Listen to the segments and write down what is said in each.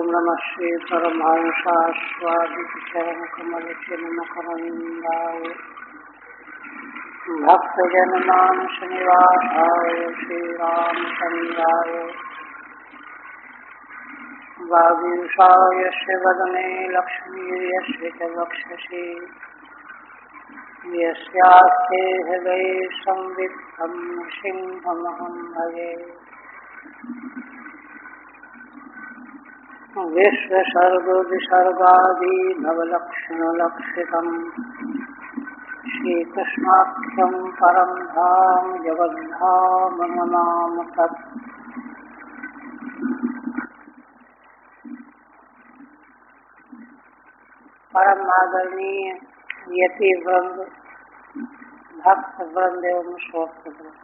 नमः श्री परमहंसास्वादितचरणकमलचिन्मकरन्दाय भक्तजनमानसनिवासाय श्रीरामचन्द्राय वागीशाय वदने लक्ष्मीर्यस्य च वक्षसि यस्यास्ते हृदये संवित्तं सिंहमहं भजे। विश्वसर्गविसर्गादि नवलक्षणलक्षितम् श्रीकृष्णाख्यं परं धाम जगद्धाम नमामि तत्। परम आदरणीय यति वृंद, भक्त वृंद एवं श्रोत वृंद,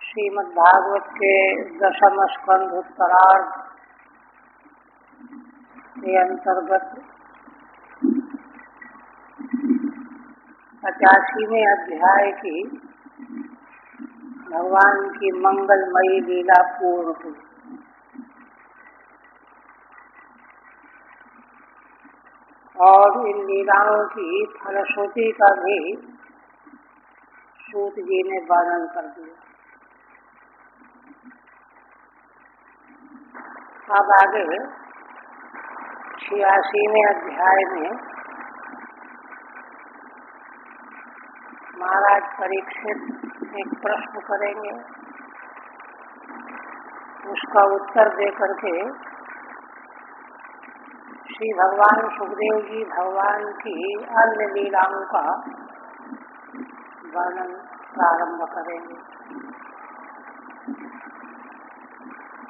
श्रीमद् भागवत के दशम स्कंध उत्तरार्ध के अंतर्गत 85वें अध्याय की भगवान की मंगलमयी लीला पूर्ण हुई। और इन लीलाओं की फलश्रुति का भी सूत जी ने वर्णन कर दिया। अब आगे 86वें अध्याय में महाराज परीक्षित एक प्रश्न करेंगे, उसका उत्तर दे करके श्री भगवान सुखदेव जी भगवान की अन्य लीलाओं का वर्णन प्रारंभ करेंगे।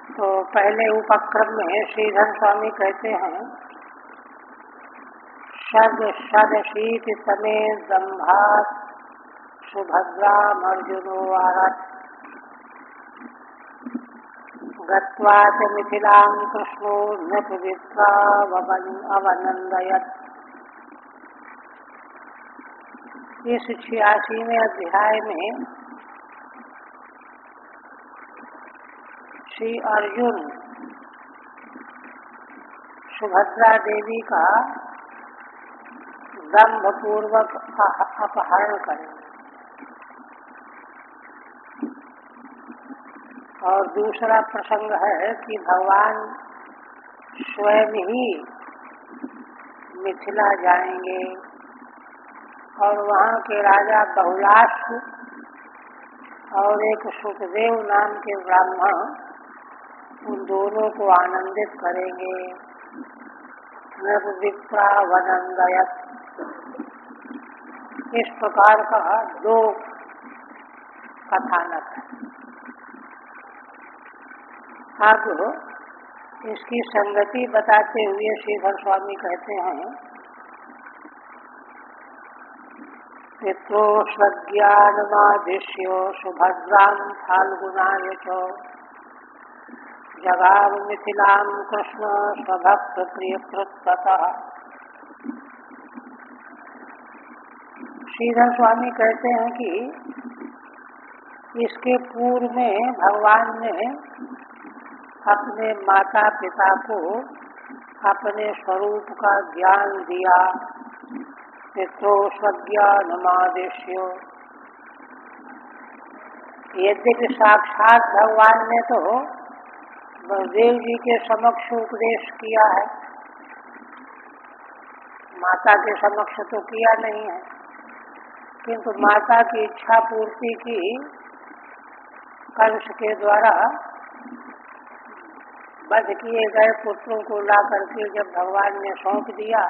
तो पहले उपक्रम में श्रीधर स्वामी कहते हैं, षड तमे दम्भात सुभद्राम अर्जुनो आरत गत्वा च मिथिलां कृष्णो न पवित्रा अवनंदयत। इस 86वें अध्याय में श्री अर्जुन सुभद्रा देवी का दंभपूर्वक अपहरण करेंगे और दूसरा प्रसंग है कि भगवान स्वयं ही मिथिला जाएंगे और वहाँ के राजा बहुलास्व और एक सुखदेव नाम के ब्राह्मण उन दोनों को आनंदित करेंगे। नृविप्रा वनंदयत, इस प्रकार का दो कथानक है। अब इसकी संगति बताते हुए श्रीधर स्वामी कहते हैं, पितृज्ञानमादिश्यो सुभद्रां फाल्गुनाय च जगाम मिथिलां कृष्ण स्वभक्त प्रियकृततः। श्रीधर स्वामी कहते हैं कि इसके पूर्व में भगवान ने अपने माता पिता को अपने स्वरूप का ज्ञान दिया। पितृज्ञानमादिश्यो, यद्यपि साक्षात भगवान ने तो बलदेव जी के समक्ष उपदेश किया है, माता के समक्ष तो किया नहीं है, किंतु माता की इच्छा पूर्ति की कंस के द्वारा वध किए गए पुत्रों को ला करके जब भगवान ने सौंप दिया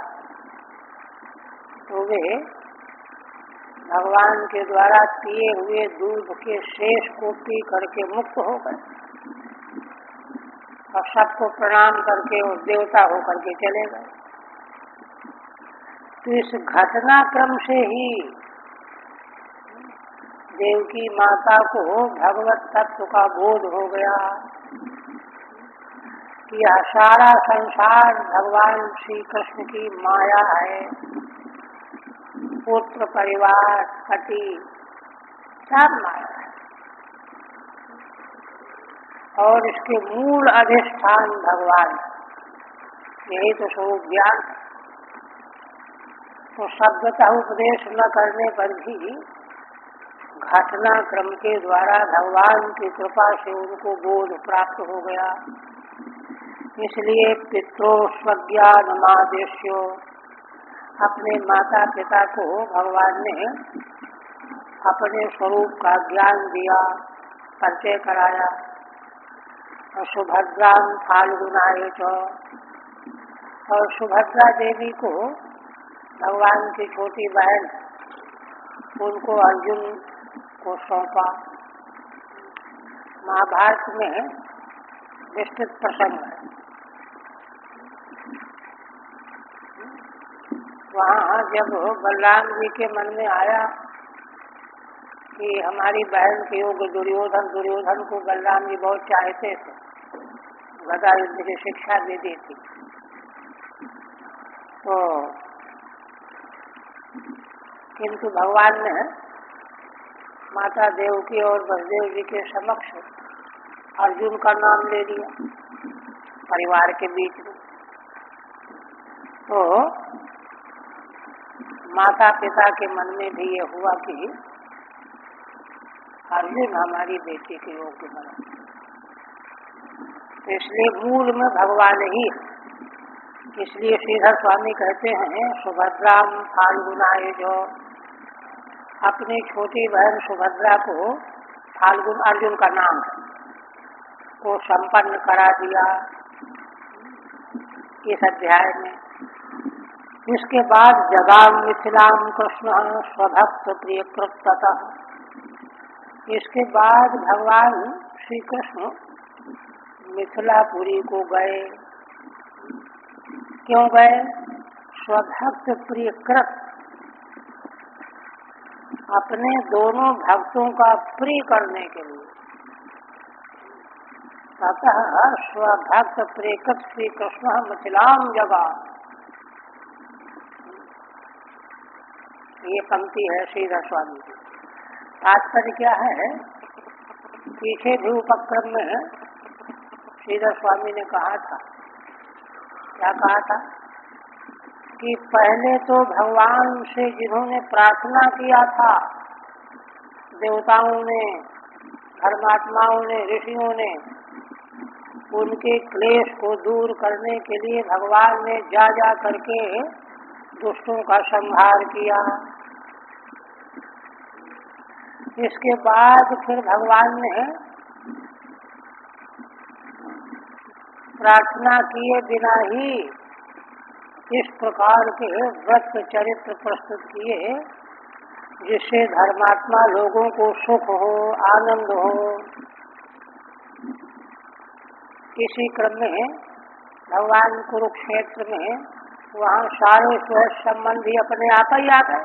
तो वे भगवान के द्वारा पिए हुए दूध के शेष को पी करके मुक्त हो गए और सबको प्रणाम करके और देवता होकर के चले गए। तो इस घटनाक्रम से ही देवकी माता को भगवत तत्व का बोध हो गया कि यह सारा संसार भगवान श्री कृष्ण की माया है। पुत्र परिवार पति सब माया है। और इसके मूल अधिष्ठान भगवान, यही तो स्वरूप ज्ञान। तो शब्दतः उपदेश न करने पर भी घटना क्रम के द्वारा भगवान की कृपा से उनको बोध प्राप्त हो गया। इसलिए पितरो स्वज्ञानमादेश्यो, अपने माता पिता को भगवान ने अपने स्वरूप का ज्ञान दिया, परिचय कराया। सुभद्रां फाल्गुनाय च, और सुभद्रा देवी को भगवान की छोटी बहन, उनको अर्जुन को सौंपा। महाभारत में विस्तृत प्रसंग है। वहाँ जब बलराम जी के मन में आया कि हमारी बहन के योग्य दुर्योधन को बलराम जी बहुत चाहते थे, गदा युद्ध की शिक्षा दे दी थी, तो किंतु भगवान ने माता देवकी और बलदेव जी के समक्ष अर्जुन का नाम ले लिया परिवार के बीच में। तो माता पिता के मन में भी ये हुआ कि अर्जुन हमारी बेटी के योग्य बना, तो इसलिए मूल में भगवान ही है। इसलिए श्रीधर स्वामी कहते हैं सुभद्राम फाल्गुनाय जो, अपनी छोटी बहन सुभद्रा को फाल्गुन अर्जुन का नाम है को संपन्न करा दिया इस अध्याय में। इसके बाद जगाम मिथिलाम कृष्ण स्वभक्त प्रियकृततः, इसके बाद भगवान श्री कृष्ण मिथिलापुरी को गए। क्यों गए? स्वभक्त प्रियकृत, अपने दोनों भक्तों का प्रिय करने के लिए। अतः स्वभक्त प्रियकृत श्री कृष्ण मिथिलाम जगा, ये पंक्ति है श्रीधर स्वामी की। तात्पर्य क्या है? पीछे भी उपक्रम में श्रीधर स्वामी ने कहा था, क्या कहा था कि पहले तो भगवान से जिन्होंने प्रार्थना किया था, देवताओं ने, धर्मात्माओं ने, ऋषियों ने, उनके क्लेश को दूर करने के लिए भगवान ने जा जा करके दुष्टों का संहार किया। इसके बाद फिर भगवान ने प्रार्थना किए बिना ही इस प्रकार के व्रत चरित्र प्रस्तुत किए जिससे धर्मात्मा लोगों को सुख हो, आनंद हो। इसी क्रम में भगवान कुरुक्षेत्र में वहाँ सारे स्व संबंधी अपने आप ही आ गए,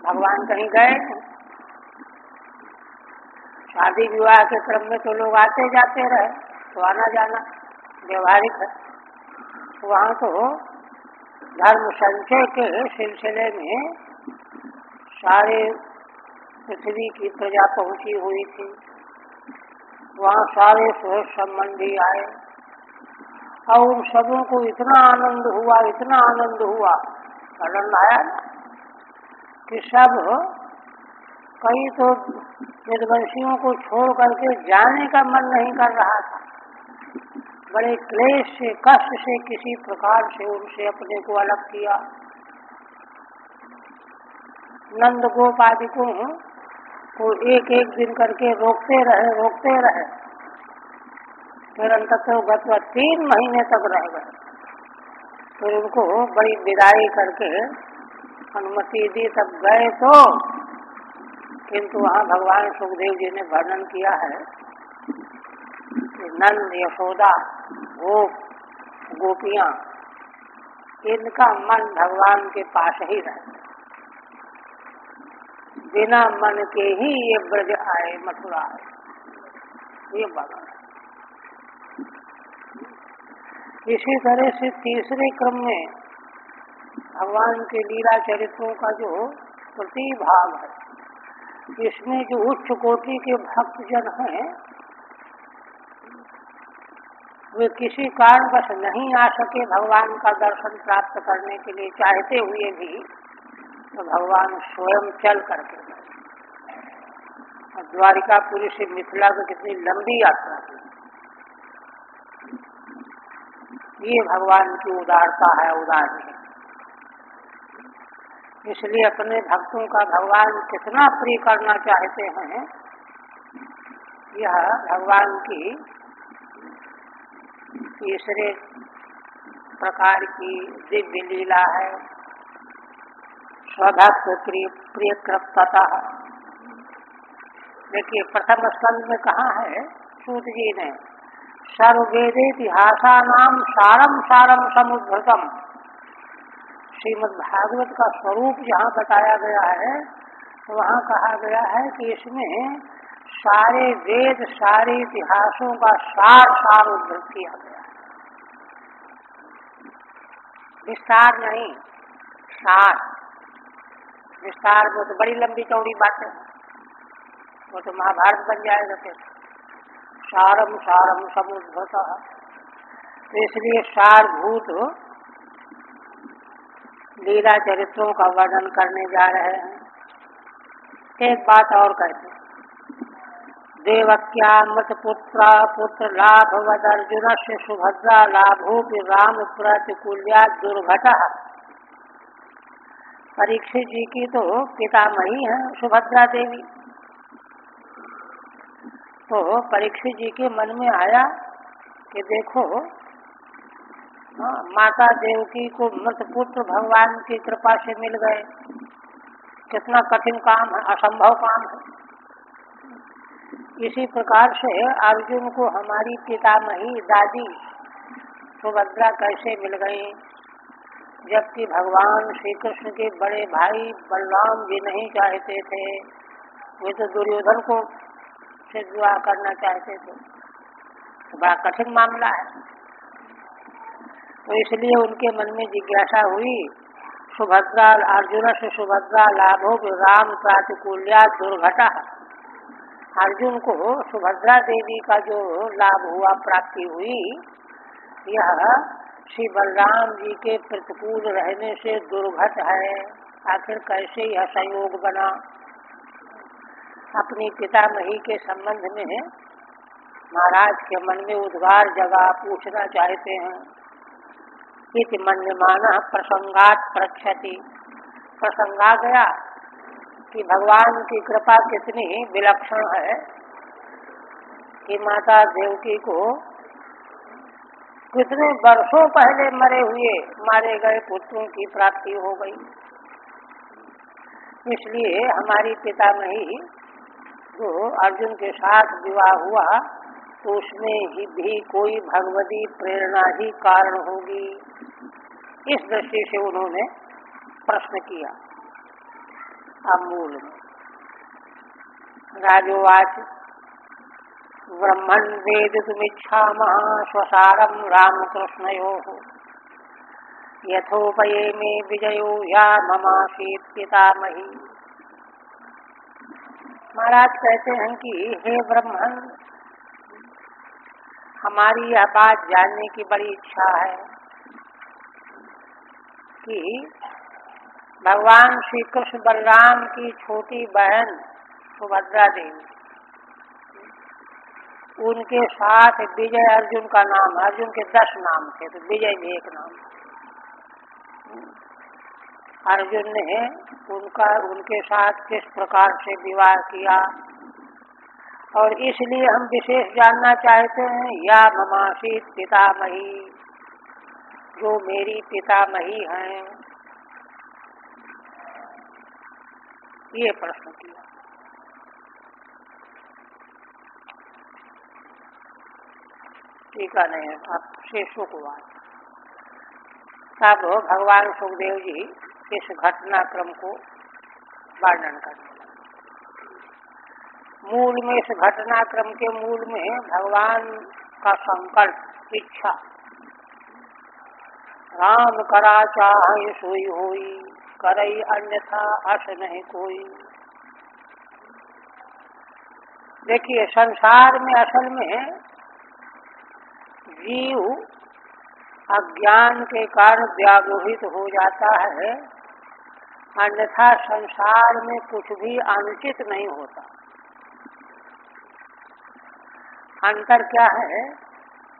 भगवान कहीं गए नहीं। शादी विवाह के क्रम में तो लोग आते जाते रहे, तो आना जाना व्यवहारिक है। वहाँ तो धर्म संचय के सिलसिले में सारे पृथ्वी की प्रजा पहुँची हुई थी। वहाँ सारे स्व संबंधी आए और उन सबों को इतना आनंद हुआ, इतना आनंद हुआ, आनंद आया कि सब, कई तो निर्वंशियों को छोड़ करके जाने का मन नहीं कर रहा था। बड़े क्लेश से, कष्ट से, किसी प्रकार से उनसे अपने को अलग किया। नंद गोपादिकों को एक एक दिन करके रोकते रहे, फिर अंततः गत 3 महीने तक रह गए। फिर उनको बड़ी विदाई करके अनुमति दी, तब गए तो। किंतु वहाँ भगवान सुखदेव जी ने वर्णन किया है कि नंद, यशोदा, गोप, गोपियाँ, इनका मन भगवान के पास ही रहता, बिना मन के ही ये ब्रज आए, मथुरा आए, ये भगवान। इसी तरह से तीसरे क्रम में भगवान के लीला चरित्रों का जो प्रतिभाग है, इसमें जो उच्च कोटि के भक्तजन हैं वे किसी कारणवश नहीं आ सके भगवान का दर्शन प्राप्त करने के लिए चाहते हुए भी, तो भगवान स्वयं चल करके गए। और द्वारिकापुरी से मिथिला की कितनी लंबी यात्रा थी। ये भगवान की उदारता है, उदारता। इसलिए अपने भक्तों का भगवान कितना प्रिय करना चाहते हैं, यह भगवान की तीसरे प्रकार की दिव्य लीला है। स्वभक्त प्रिय कृपता। देखिए प्रथम स्कंद में कहा है सूत जी ने, सर्ववेदेतिहासानाम सारम सारम समुद्धृतम। श्रीमद् भागवत का स्वरूप जहाँ बताया गया है, वहाँ कहा गया है कि इसमें सारे वेद, सारे इतिहासों का सार उद्धृत किया गया है। विस्तार नहीं, सार। विस्तार वो तो बड़ी लंबी चौड़ी बात है, वो तो महाभारत बन जाएगा फिर। सारम सारम समुद्धृत, तो इसलिए सारभूत लीला चरित्रों का वर्णन करने जा रहे हैं। एक बात और कहते हैं, देवक्यामृत पुत्र लाभ वद अर्जुन से सुभद्रा लाभो राम प्रतिकूल्या दुर्घट। परीक्षित जी की तो पितामही है सुभद्रा देवी। तो परीक्षित जी के मन में आया कि देखो, माता देवकी को मृत पुत्र भगवान की कृपा से मिल गए, कितना कठिन काम है, असंभव काम है। इसी प्रकार से अर्जुन को हमारी पितामही दादी सुभद्रा कैसे मिल गई, जबकि भगवान श्री कृष्ण के बड़े भाई बलराम भी नहीं चाहते थे, वे तो दुर्योधन को से विवाह करना चाहते थे। तो बड़ा कठिन मामला है। तो इसलिए उनके मन में जिज्ञासा हुई, सुभद्रा अर्जुन से सुभद्रा लाभो राम प्रातिकूल्या दुर्घटा। अर्जुन को सुभद्रा देवी का जो लाभ हुआ, प्राप्ति हुई, यह श्री बलराम जी के प्रतिकूल रहने से दुर्घट है। आखिर कैसे यह संयोग बना। अपनी पितामही के संबंध में महाराज के मन में उद्गार जगा, पूछना चाहते हैं। इति मन्यमानः प्रसंगात प्रक्षति। प्रसंग आ गया कि भगवान की कृपा कितनी विलक्षण है कि माता देवकी को कितने वर्षों पहले मारे गए पुत्रों की प्राप्ति हो गई। इसलिए हमारी पितामही जो अर्जुन के साथ विवाह हुआ, तो उसमें ही भी कोई भगवती प्रेरणा ही कारण होगी। इस दृष्टि से उन्होंने प्रश्न किया। अब मूल में राजोवाच, ब्रह्मन् वेदितुमिच्छामः स्वसारं रामकृष्णयोः यथोपये में विजयो या ममासीत् पितामही। महाराज कहते हैं कि हे ब्रह्मन, हमारी यह बात जानने की बड़ी इच्छा है कि भगवान श्री कृष्ण बलराम की छोटी बहन सुभद्रा देवी, उनके साथ विजय अर्जुन का नाम, अर्जुन के 10 नाम थे तो विजय भी एक नाम। अर्जुन ने उनके साथ किस प्रकार से विवाह किया, और इसलिए हम विशेष जानना चाहते हैं। या ममासीत पितामही, जो मेरी पितामही हैं, ये प्रश्न किया। टीका नहीं, अब शेषों को बात। तब भगवान सुखदेव जी इस घटनाक्रम को वर्णन करते हैं। मूल में, इस घटनाक्रम के मूल में भगवान का संकल्प, इच्छा, राम करा चाहे सोई होई, करई अन्यथा अस नहीं कोई। देखिए, संसार में असल में जीव अज्ञान के कारण व्यामोहित हो जाता है, अन्यथा संसार में कुछ भी अनुचित नहीं होता। अंतर क्या है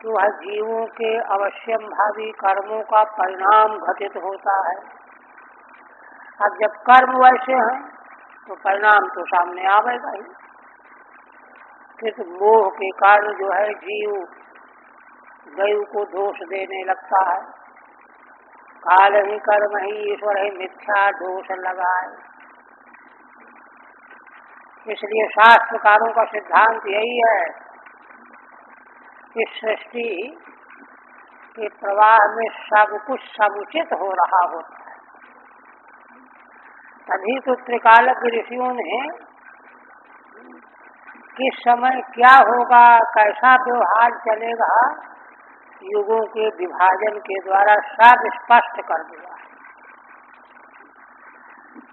कि वह जीवों के अवश्यम भावी कर्मों का परिणाम घटित होता है। अब जब कर्म वैसे हैं तो परिणाम तो सामने आवेगा ही। किस मोह के कारण जो है जीव दैव को दोष देने लगता है। काल ही कर्म ही ईश्वर ही मिथ्या दोष लगाए। इसलिए शास्त्रकारों का सिद्धांत यही है कि सृष्टि के प्रवाह में सब कुछ समुचित हो रहा होता है। तभी तो त्रिकालज्ञ ऋषियों ने किस समय क्या होगा, कैसा व्यवहार चलेगा, युगों के विभाजन के द्वारा सब स्पष्ट कर दिया।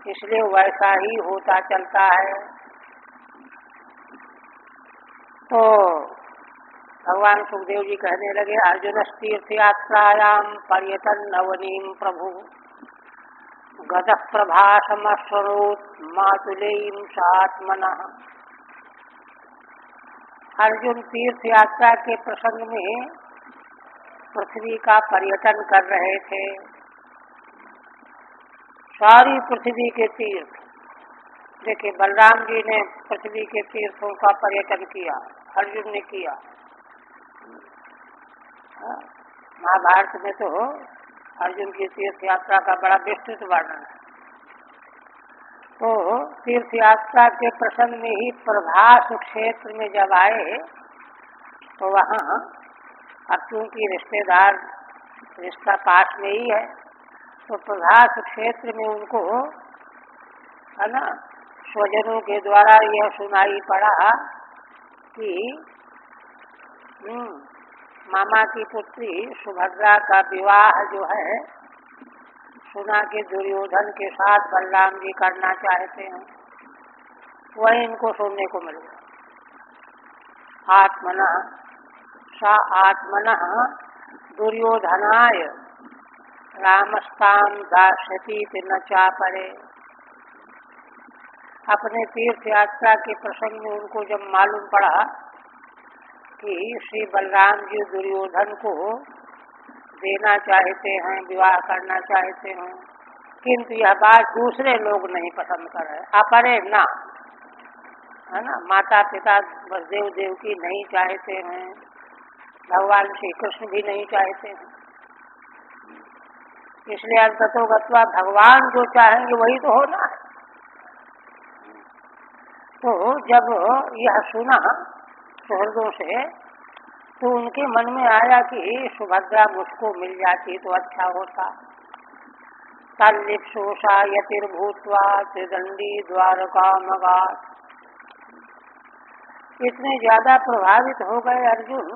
इसलिए वैसा ही होता चलता है। तो भगवान सुखदेव जी कहने लगे, अर्जुन तीर्थ यात्रायाम पर्यटन नवनीम प्रभु गत प्रभासमस्वरोत मातुलेयम सात्मनः। अर्जुन तीर्थ यात्रा के प्रसंग में पृथ्वी का पर्यटन कर रहे थे। सारी पृथ्वी के तीर्थ, देखिए बलराम जी ने पृथ्वी के तीर्थों का पर्यटन किया, अर्जुन ने किया। महाभारत में तो अर्जुन की तीर्थ यात्रा का बड़ा विस्तृत वर्णन है। तो तीर्थ यात्रा के प्रसंग में ही प्रभास क्षेत्र में जब आए तो वहाँ अब क्योंकि रिश्तेदार रिश्ता पास में ही है, तो प्रभास क्षेत्र में उनको है ना स्वजनों के द्वारा यह सुनाई पड़ा कि मामा की पुत्री सुभद्रा का विवाह जो है सुना के दुर्योधन के साथ बलराम जी करना चाहते हैं। वही इनको सुनने को मिल गया। आत्मनः दुर्योधनाय रामस्ताम दास्यति न चापरे। अपने तीर्थ यात्रा के प्रसंग में उनको जब मालूम पड़ा कि श्री बलराम जी दुर्योधन को देना चाहते हैं, विवाह करना चाहते हैं, किंतु यह बात दूसरे लोग नहीं पसंद कर रहे, अपरे ना, है ना, माता पिता वसुदेव देवकी नहीं चाहते हैं, भगवान श्री कृष्ण भी नहीं चाहते हैं। इसलिए अंततोगत्वा भगवान जो चाहेंगे वही तो होना है। तो जब यह सुना सुहृदों से तो उनके मन में आया कि सुभद्रा मुझको मिल जाती तो अच्छा होता। तल्लिप्सोषा यतिर्भूत्वा त्रिदंडी द्वारकामगात्। इतने ज्यादा प्रभावित हो गए अर्जुन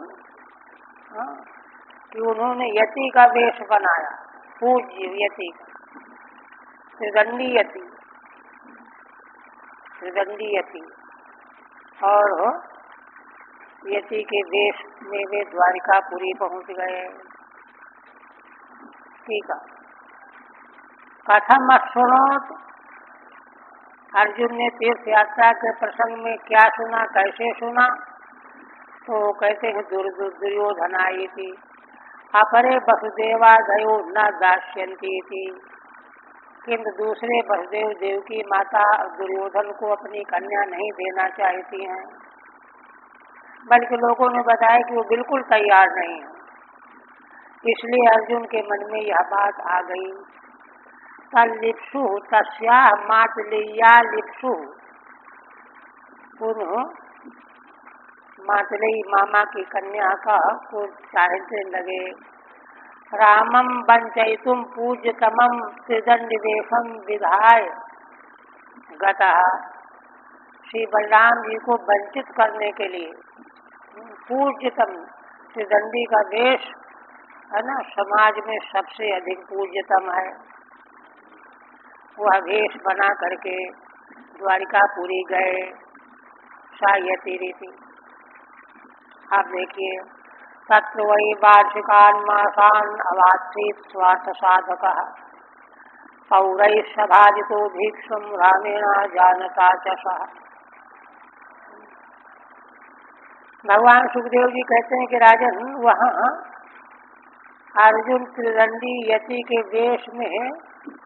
कि उन्होंने यति का वेश बनाया, पूज्य यति का, त्रिदंडी यति, त्रिदंडी यति, और यति के वेश में वे द्वारिकापुरी पहुंच गए। ठीक है। कथम अश्रुणोत। अर्जुन ने तीर्थ यात्रा के प्रसंग में क्या सुना, कैसे सुना? तो कहते हैं दुर्योधनाई थी अपरे वसुदेवादयो न दास्यन्ति थी। किंतु दूसरे वसुदेव देव की माता दुर्योधन को अपनी कन्या नहीं देना चाहती हैं, बल्कि लोगों ने बताया कि वो बिल्कुल तैयार नहीं है। इसलिए अर्जुन के मन में यह बात आ गई। तल्लिप्सु तस्याः मातुलेया लिप्सु। मातुलेयी मामा की कन्या का को चाहने लगे। रामम वंचयितुम पूज्यतमम त्रिदंड वेशम विधाय गतः। श्री बलराम जी को वंचित करने के लिए पूज्यतम त्रिदंडी का वेश है ना, समाज में सबसे अधिक पूज्यतम है। वह वेश बना करके द्वारिकापुरी गए सायती रीति। आप देखिए तत्र वै वार्षिकान् मासान् अवात्सीत् स्वार्थसाधकः पौरैः सभाजितो भीक्षुं रामेण जानता च सः। भगवान सुखदेव जी कहते हैं कि राजन, वहाँ अर्जुन त्रिदंडी यति के वेश में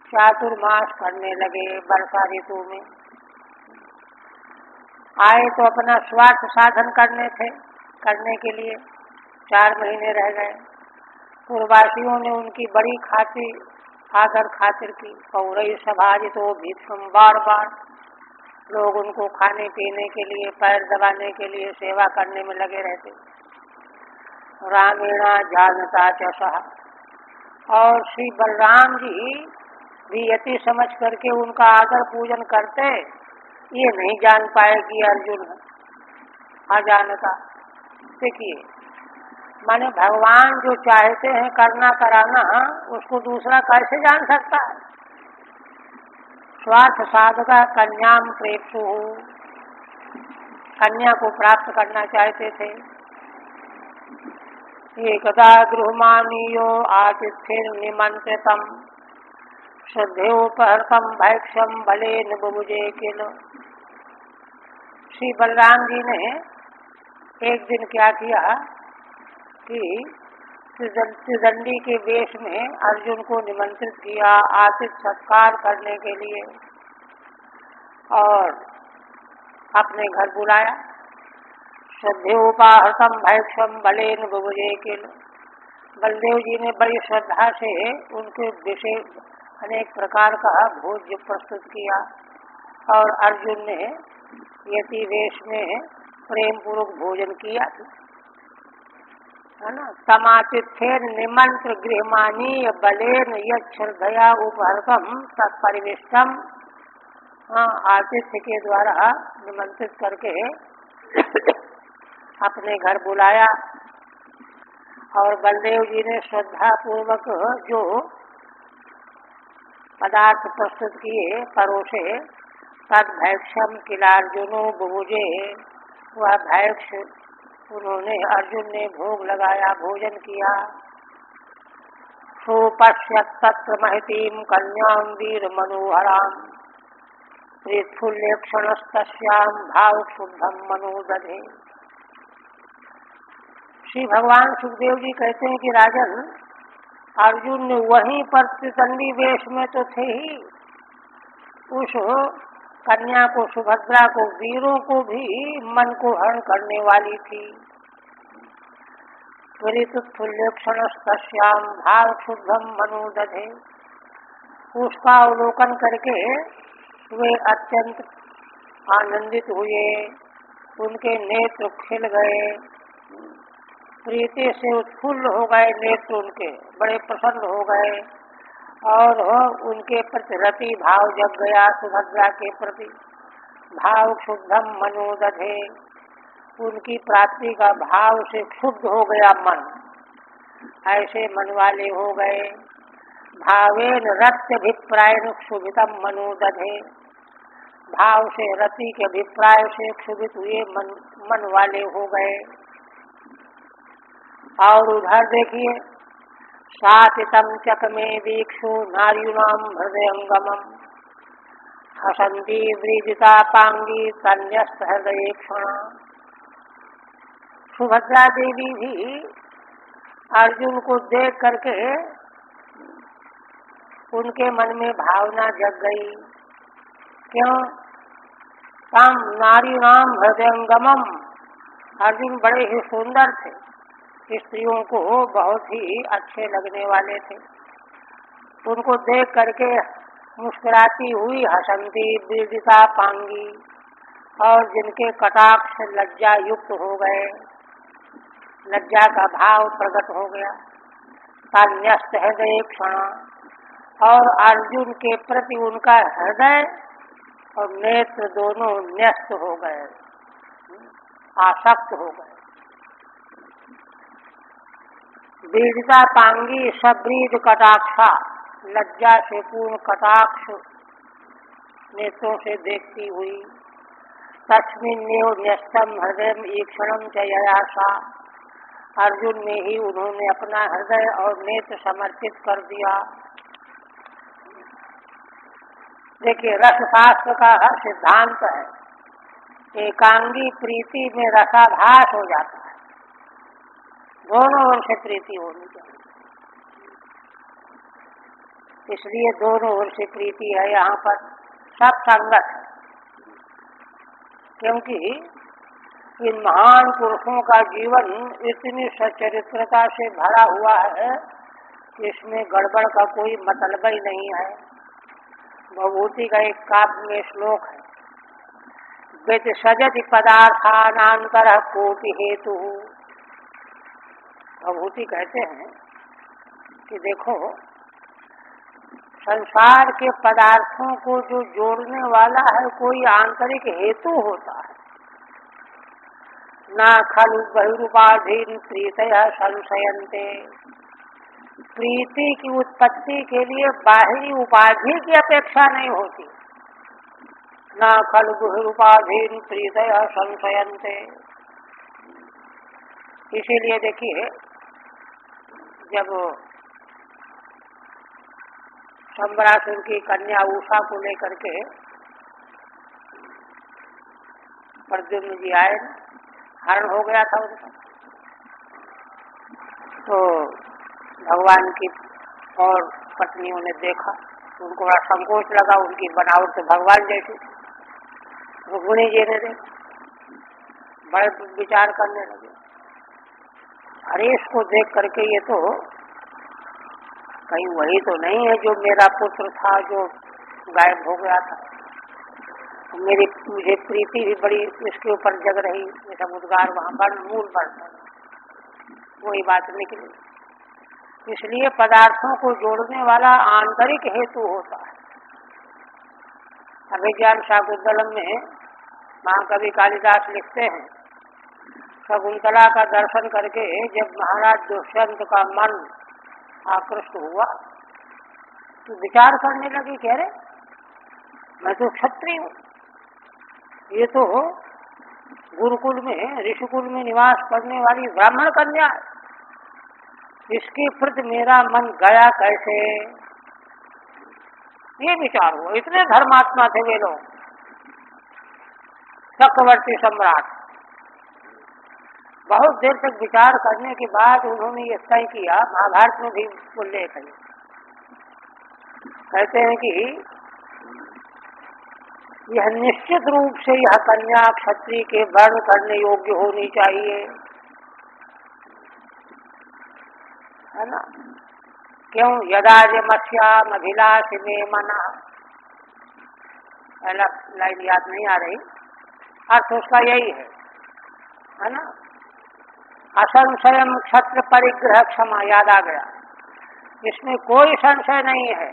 चातुर्मास करने लगे। वर्षा ऋतु में आए तो अपना स्वार्थ साधन करने के लिए 4 महीने रह गए। पूर्ववासियों ने उनकी बड़ी आदर खातिर की। पौरई सभाजितो भीक्षुम, बार बार लोग उनको खाने पीने के लिए, पैर दबाने के लिए सेवा करने में लगे रहते। रामेणा जानता च सः, और श्री बलराम जी भी यति समझ करके उनका आदर पूजन करते, ये नहीं जान पाए कि अर्जुन है। अजानता देखिए, माने भगवान जो चाहते हैं करना कराना, उसको दूसरा कैसे जान सकता है। स्वार्थ साधका कन्याम प्रेप्सु, कन्या को प्राप्त करना चाहते थे। एकदा गृहमानीयो आतिथ्येन निमंत्रितम श्रद्धेयोपहृतम भैक्षम बलेन बुभुजे किल। श्री बलराम जी ने एक दिन क्या किया कि त्रिदंडी के वेश में अर्जुन को निमंत्रित किया आतिथ्य सत्कार करने के लिए, और अपने घर बुलाया। श्रद्धेयोपाहृतम भैक्षम बलेन बुभुजे किल। बलदेव जी ने बड़ी श्रद्धा से उनके विषय अनेक प्रकार का भोज्य प्रस्तुत किया, और अर्जुन ने यति वेश में प्रेम पूर्वक भोजन किया, है ना। समातिथ्येन निमंत्र गृहमानीय बलेन यच्छ्रद्धया उपहृतम तत्परिविष्टम। आतिथ्य के द्वारा निमंत्रित करके अपने घर बुलाया, और बलदेव जी ने श्रद्धा पूर्वक जो पदार्थ प्रस्तुत किए, परोसे, तद भैक्षम किलार्जुनो बुभुजे, वह भैक्ष उन्होंने, अर्जुन ने भोग लगाया, भोजन किया। सुपश्यत् तत्र महतीं कन्यां वीर मनोहरां प्रीत्फुल्लेक्षणस्तस्यां भावक्षुब्धं मनोदधे। श्री भगवान सुखदेव जी कहते हैं कि राजन, अर्जुन ने वहीं पर त्रिदंडी वेश में तो थे ही, उस कन्या को, सुभद्रा को, वीरों को भी मन को हरण करने वाली थी। त्वरितुल्लेक्षणस्तस्यां भावक्षुब्धं मनोदधे। उसका अवलोकन करके वे अत्यंत आनंदित हुए, उनके नेत्र खिल गए, प्रीति से उत्फुल्ल हो गए नेत्र उनके, बड़े प्रसन्न हो गए, और उनके प्रति रति भाव जग गया, सुभद्रा के प्रति। भाव क्षुब्धम मनोदधे, उनकी प्राप्ति का भाव से क्षुब्ध हो गया मन, ऐसे मन वाले हो गए। भावेन रत्यभिप्रायन क्षुभितम मनोदधे, भाव से, रति के अभिप्राय से क्षुभित हुए मन वाले हो गए। और उधर देखिए, सातितम चकमे दीक्षु नार्युणाम हृदयंगमम हसंती वृजिता पांगी तन्यस्त हृदय क्षण। सुभद्रा देवी भी अर्जुन को देख करके उनके मन में भावना जग गई। क्यों? तम नारीणाम हृदयंगमम, अर्जुन बड़े ही सुंदर थे, स्त्रियों को बहुत ही अच्छे लगने वाले थे। उनको देख करके मुस्कुराती हुई हसंती विदिता पांगी, और जिनके कटाक्ष लज्जा युक्त हो गए, लज्जा का भाव प्रकट हो गया। तन्यस्त हृदय क्षण, और अर्जुन के प्रति उनका हृदय और नेत्र दोनों न्यस्त हो गए, आसक्त हो गए। बीजता पांगी सब्रीद कटाक्षा, लज्जा से पूर्ण कटाक्ष नेत्रों से देखती हुई। तस्मिन्नेव न्यस्तम हृदय ईक्षणम च ययासा, अर्जुन में ही उन्होंने अपना हृदय और नेत्र समर्पित कर दिया। देखिए, रसशास्त्र का सिद्धांत है, एकांगी प्रीति में रसाभास हो जाता है, दोनों ओर से प्रीति होनी चाहिए। इसलिए दोनों ओर से प्रीति है यहाँ पर, सब संगत है। क्योंकि इन महान पुरुषों का जीवन इतनी सच्चरित्रता से भरा हुआ है कि इसमें गड़बड़ का कोई मतलब ही नहीं है। भवभूति का एक काव्य में श्लोक है, व्यत सजति पदार्थानांतर कोटि हेतु। भवभूति कहते हैं कि देखो, संसार के पदार्थों को जो जोड़ने वाला है कोई आंतरिक हेतु होता है। ना खलु बहिरूपाधीन प्रीतयः संशयन्ते। प्रीति की उत्पत्ति के लिए बाहरी उपाधि की अपेक्षा नहीं होती। ना खलु बहिरूपाधीन प्रीतयः संशयन्ते। इसीलिए देखिए, जब शंबरासुर की कन्या उषा को लेकर के प्रद्युम्न जी आए, हरण हो गया था उनका, तो भगवान की और पत्नियों ने देखा, उनको बड़ा संकोच लगा, उनकी बनावट तो भगवान जैसी। रुक्मिणी जी ने देखा, बड़े विचार करने लगे, अरे इसको देख करके ये तो कहीं वही तो नहीं है जो मेरा पुत्र था जो गायब हो गया था। मुझे प्रीति भी बड़ी इसके ऊपर जग रही, ये सब उद्गार वहाँ पर मूल बढ़ता, वही बात निकली। इसलिए पदार्थों को जोड़ने वाला आंतरिक हेतु होता है। अभिज्ञान शाकुंतलम में महाकवि कालिदास लिखते हैं, शकुंतला का दर्शन करके जब महाराज दुष्यंत का मन आकृष्ट हुआ तो विचार करने लगी, कह रहे मैं तो क्षत्रिय हूँ, ये तो गुरुकुल में ऋषिकुल में निवास करने वाली ब्राह्मण कन्या है, इसके प्रति मेरा मन गया कैसे, ये विचार हुआ। इतने धर्मात्मा थे वे लोग, चक्रवर्ती सम्राट। बहुत देर तक विचार करने के बाद उन्होंने ये तय किया, महाभारत में भी उल्लेख है, कहते हैं कि यह निश्चित रूप से यह कन्या क्षत्रिय के वर्ण करने योग्य होनी चाहिए, है ना। क्यों, यदा यमस्याम अभिलाष में मना, पहला लाइन याद नहीं आ रही, अर्थ उसका यही है ना। असंशयम क्षत्र परिग्रह क्षमा, याद आ गया, इसमें कोई संशय नहीं है,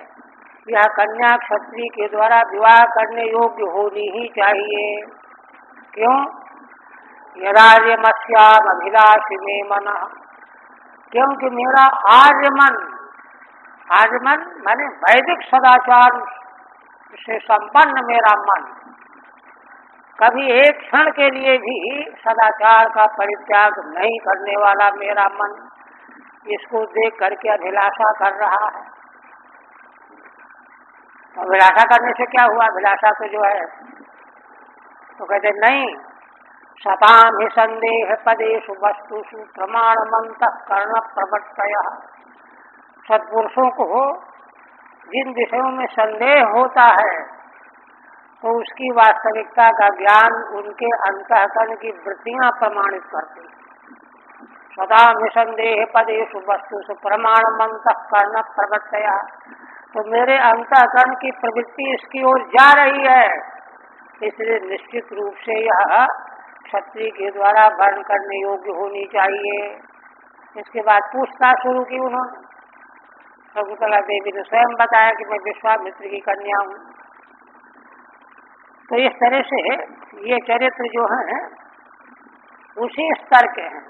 यह कन्या क्षत्रिय के द्वारा विवाह करने योग्य होनी ही चाहिए। क्यों, यदार्यमस्याम अभिलाष में मना, क्योंकि मेरा आर्यमन, आर्यमन माने वैदिक सदाचार से संपन्न मेरा मन, कभी एक क्षण के लिए भी सदाचार का परित्याग नहीं करने वाला मेरा मन, इसको देख करके अभिलाषा कर रहा है। तो अभिलाषा करने से क्या हुआ, अभिलाषा तो जो है तो कहते नहीं, सताम ही संदेह पदेषु वस्तुषु प्रमाणमंत कर्ण प्रवर्तय। सत्पुरुषों को जिन विषयों में संदेह होता है तो उसकी वास्तविकता का ज्ञान उनके अंतःकरण की वृत्तियां प्रमाणित करती। सदा निसंदेह पदेषु वस्तुषु प्रमाणमंत कर्ण प्रवर्तया, तो मेरे अंतःकरण की प्रवृत्ति इसकी ओर जा रही है, इसलिए निश्चित रूप से यह क्षत्रिय के द्वारा वर्ण करने योग्य होनी चाहिए। इसके बाद पूछताछ शुरू की उन्होंने। शकुंतला देवी ने स्वयं बताया कि मैं विश्वामित्र की कन्या हूँ। तो इस तरह से ये चरित्र जो है उसी स्तर के हैं।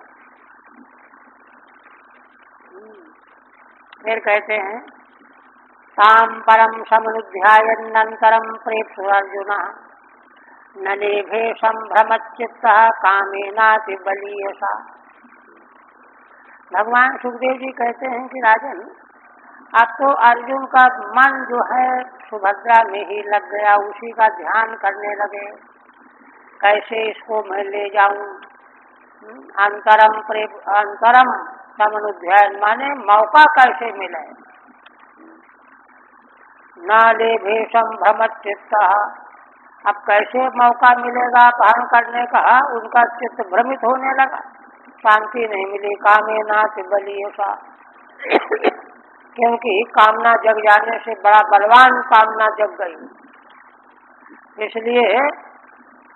फिर कहते हैं, ताम परम समनुध्यायन्नंतरम प्रेप्सु अर्जुन न लेभे संभ्रमच्चित्तः कामेनाति बलीयसा। भगवान सुखदेव जी कहते हैं कि राजन, अब तो अर्जुन का मन जो है सुभद्रा में ही लग गया, उसी का ध्यान करने लगे, कैसे इसको मैं ले जाऊं। अंतरम समनुध्यान माने मौका कैसे मिले। न ले भेषम भ्रमत चित्त, अब कैसे मौका मिलेगा अपहरण करने का। उनका चित्त भ्रमित होने लगा, शांति नहीं मिली। कामे नाथ बलियसा, क्योंकि कामना जग जाने से बड़ा बलवान कामना जग गई। इसलिए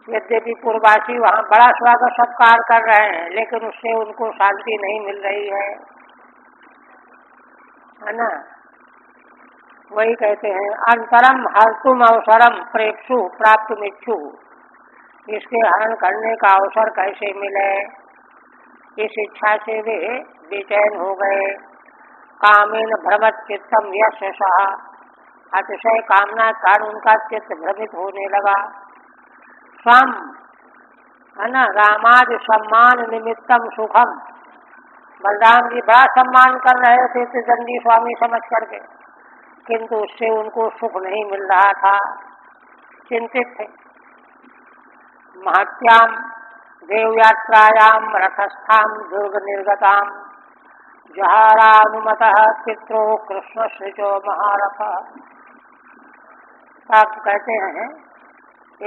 यद्यपि पूर्ववासी वहाँ बड़ा स्वागत सत्कार कर रहे हैं, लेकिन उससे उनको शांति नहीं मिल रही है ना। वही कहते हैं अंतरम हर्तुम अवसरम प्रेक्षु प्राप्त मिच्छु, इसके हरण करने का अवसर कैसे मिले, इस इच्छा से वे बेचैन हो गए। कामेन भ्रमत चित्तम यशसा, अतिशय कामना कारण उनका चित्त भ्रमित होने लगा। स्वम है ना, रामाद सम्मान निमित्तम सुखम, बलराम जी बड़ा सम्मान कर रहे थे त्रिदंडी स्वामी समझ करके, किंतु उससे उनको सुख नहीं मिल रहा था, चिंतित थे। महत्याम देवयात्रायाम रथस्थाम दुर्ग निर्गताम जहारानुमतः पित्रो कृष्ण श्रीजो महारथ। आप कहते हैं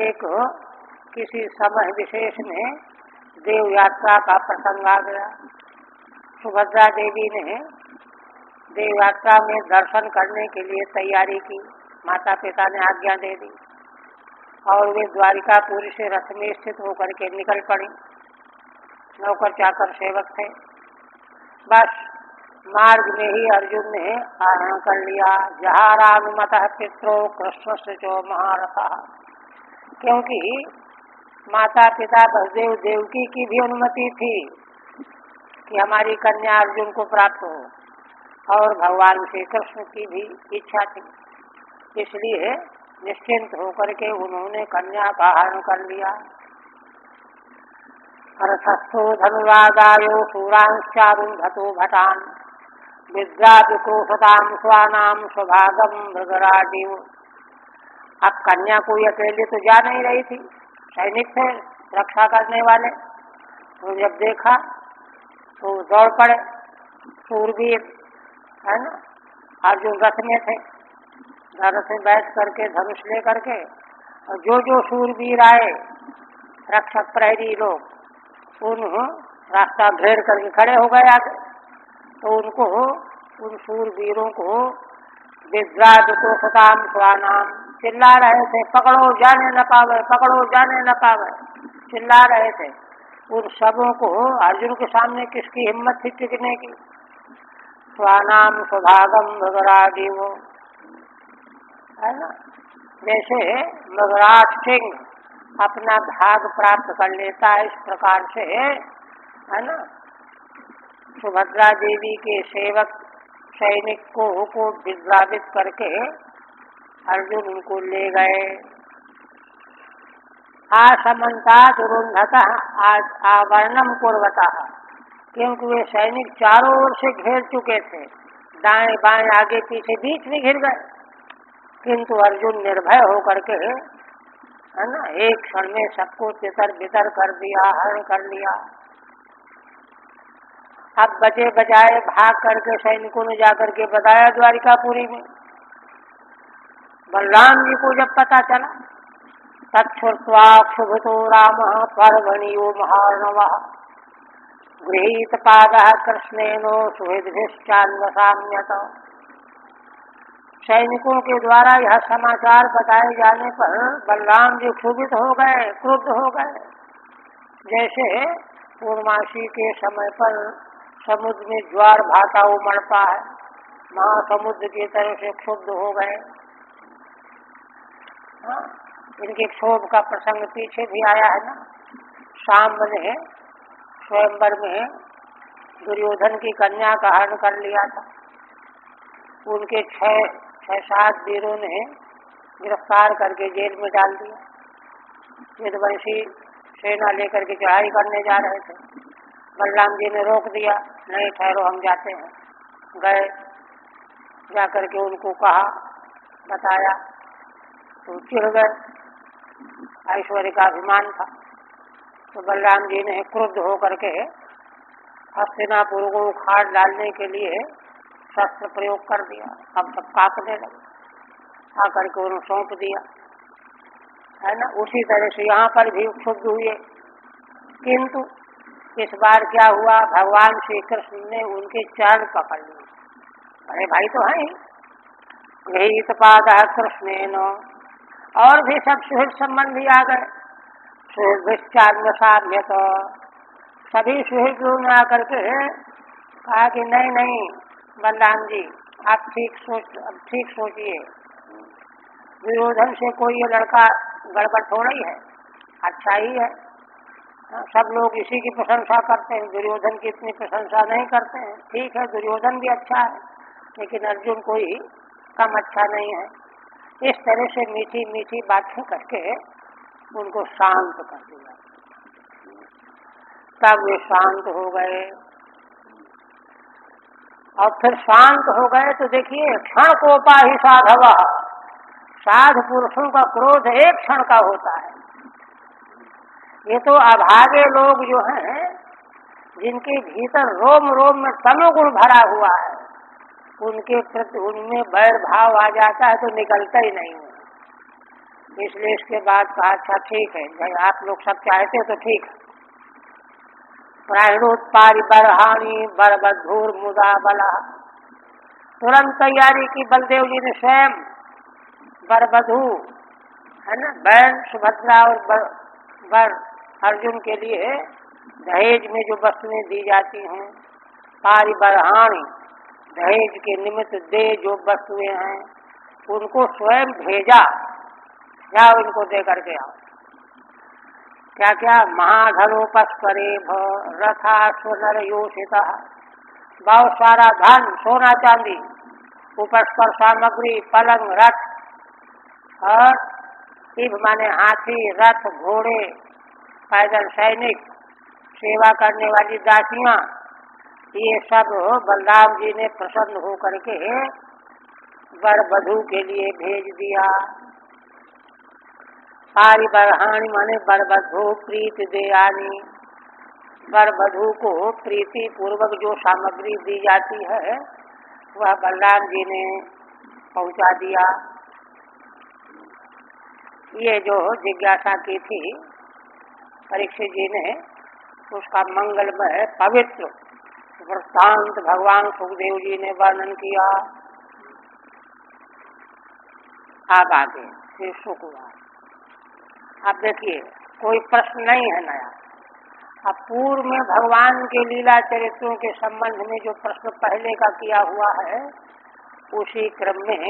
एक किसी समय विशेष में देव यात्रा का प्रसंग आ गया। सुभद्रा देवी ने देव यात्रा में दर्शन करने के लिए तैयारी की, माता पिता ने आज्ञा दे दी और वे द्वारिकापुरी से रथ में स्थित होकर के निकल पड़ी। नौकर चाकर सेवक थे। बस मार्ग में ही अर्जुन ने आहरण कर लिया। जहारानुमतः पित्रो कृष्ण श्रीजो महारथ, क्योंकि माता पिता बसदेव देवकी की भी अनुमति थी कि हमारी कन्या अर्जुन को प्राप्त हो, और भगवान श्री कृष्ण की भी इच्छा थी, इसलिए निश्चिंत होकर के उन्होंने कन्या का हरण कर लिया। रथस्थो धनुरागायो शूरांश्चारुंधतो भटान विद्राविक्रोशताम स्वानाम स्वभागम मृगराडिव। अब कन्या कोई अकेले तो जा नहीं रही थी, सैनिक थे रक्षा करने वाले। तो जब देखा तो दौड़ पड़े शूरवीर, है ना। अर्जुन रथ में थे, रथ में बैठ करके धनुष ले करके, और जो जो शूरवीर आए रक्षक प्रहरी लोग, उन रास्ता घेर करके खड़े हो गए आगे। तो उनको, उन शूरवीरों को विद्राद को सताम स्वानाम चिल्ला रहे थे, पकड़ो जाने न पावे, पकड़ो जाने न पावे, चिल्ला रहे थे। उन सबों को अर्जुन के सामने किसकी हिम्मत थी टिकने की। स्वानाम स्वभागम मृगराडिव, है ना। जैसे मृगराज सिंह अपना भाग प्राप्त कर लेता है, इस प्रकार से, है ना, सुभद्रा देवी के सेवक सैनिक को विद्रावित करके अर्जुन उनको ले गए। आसमंता दुरुन्धता आवरणम कुर्वता, क्योंकि वे सैनिक चारों ओर से घेर चुके थे, दाएं बाएं आगे पीछे बीच में घिर गए, किंतु अर्जुन निर्भय होकर के, है ना, एक क्षण में सबको तितर बितर कर दिया, हरण कर लिया। अब बचे बजाए भाग करके सैनिकों ने जाकर के बताया द्वारिकापुरी में। बलराम जी को जब पता चला, तच्छ्रुत्वा क्षुभितो रामः पर्वणियो महार्णवः गृहीत पादः कृष्णेनो सुहृद्भिश्चान्वसाम्यत। सैनिकों के द्वारा यह समाचार बताए जाने पर बलराम जी क्षुभित हो गए, क्रुद्ध हो गए। जैसे पूर्णमासी के समय पर समुद्र में ज्वार भाटा उमड़ता है, महासमुद्र की तरह से क्षुब्ध हो गए। इनके क्षोभ का प्रसंग पीछे भी आया है ना। शाम ने स्वयंवर में दुर्योधन की कन्या का हरण कर लिया था। उनके छह सात वीरों ने गिरफ्तार करके जेल में डाल दिया। यदुवंशी सेना लेकर के चढ़ाई करने जा रहे थे, बलराम जी ने रोक दिया, नहीं ठहरो हम जाते हैं। गए, जाकर के उनको कहा, बताया तो चिढ़ गए, ऐश्वर्य का अभिमान था। तो बलराम जी ने क्रुद्ध होकर के हस्तिनापुर को उखाड़ डालने के लिए शस्त्र प्रयोग कर दिया। अब सब कांपने लगे, आकर के उन्हें सौंप दिया, है ना। उसी तरह से यहाँ पर भी क्षुब्ध हुए, किंतु इस बार क्या हुआ, भगवान श्री कृष्ण ने उनके चरण पकड़ लिए। अरे भाई तो है गृहीत पाद कृष्ण, और भी सब सुहृद संबंधी आ गए, सुहृद तो सभी सुहृदों ने आकर के कहा कि नहीं नहीं बलराम जी आप ठीक सोचिए, दुर्योधन से कोई ये लड़का गड़बड़ थोड़ा ही है, अच्छा ही है। सब लोग इसी की प्रशंसा करते हैं, दुर्योधन की इतनी प्रशंसा नहीं करते हैं। ठीक है, दुर्योधन भी अच्छा है, लेकिन अर्जुन कोई कम अच्छा नहीं है। इस तरह से मीठी मीठी बातें करके उनको शांत कर दिया। तब वे शांत हो गए, और फिर शांत हो गए तो देखिए क्षण कोपा ही साधव, साधु पुरुषों का क्रोध एक क्षण का होता है। ये तो अभागे लोग जो हैं, जिनके भीतर रोम रोम में तमोगुण भरा हुआ है, उनके प्रति उनमें बैर भाव आ जाता है तो निकलता ही नहीं है। इसलिए इसके बाद कहा अच्छा ठीक है, भाई आप लोग सब चाहते तो ठीक है। प्राणोत्पारी बरहानी बरबधूर मुदा बला, तुरंत तैयारी की बलदेव जी ने स्वयं। बरबधू है ना, बहन सुभद्रा और बर अर्जुन के लिए दहेज में जो वस्तुएं दी जाती हैं, पारी बरहानी दहेज के निमित्त दे जो वस्तुएं हैं, उनको स्वयं भेजा, जाओ इनको दे करके आओ। क्या क्या, महाधनोपस्करे रथा सुनर योषिता, बहुत सारा धन सोना चांदी, उपस्कर सामग्री, पलंग रथ, और इब माने हाथी रथ घोड़े, पैदल सैनिक, सेवा करने वाली दासियां, ये सब बलराम जी ने प्रसन्न होकर के बरबधू के लिए भेज दिया। सारी बरहानी माने बरबधू प्रीति दयानी, बरबधू को प्रीति पूर्वक जो सामग्री दी जाती है वह बलराम जी ने पहुंचा दिया। ये जो जिज्ञासा की थी परीक्षित जी ने, उसका मंगलमय पवित्र वृत्तांत भगवान सुखदेव जी ने वर्णन किया। अब आगे श्री शुक्रवार। अब देखिए कोई प्रश्न नहीं है नया। अब पूर्व में भगवान के लीला चरित्रों के संबंध में जो प्रश्न पहले का किया हुआ है, उसी क्रम में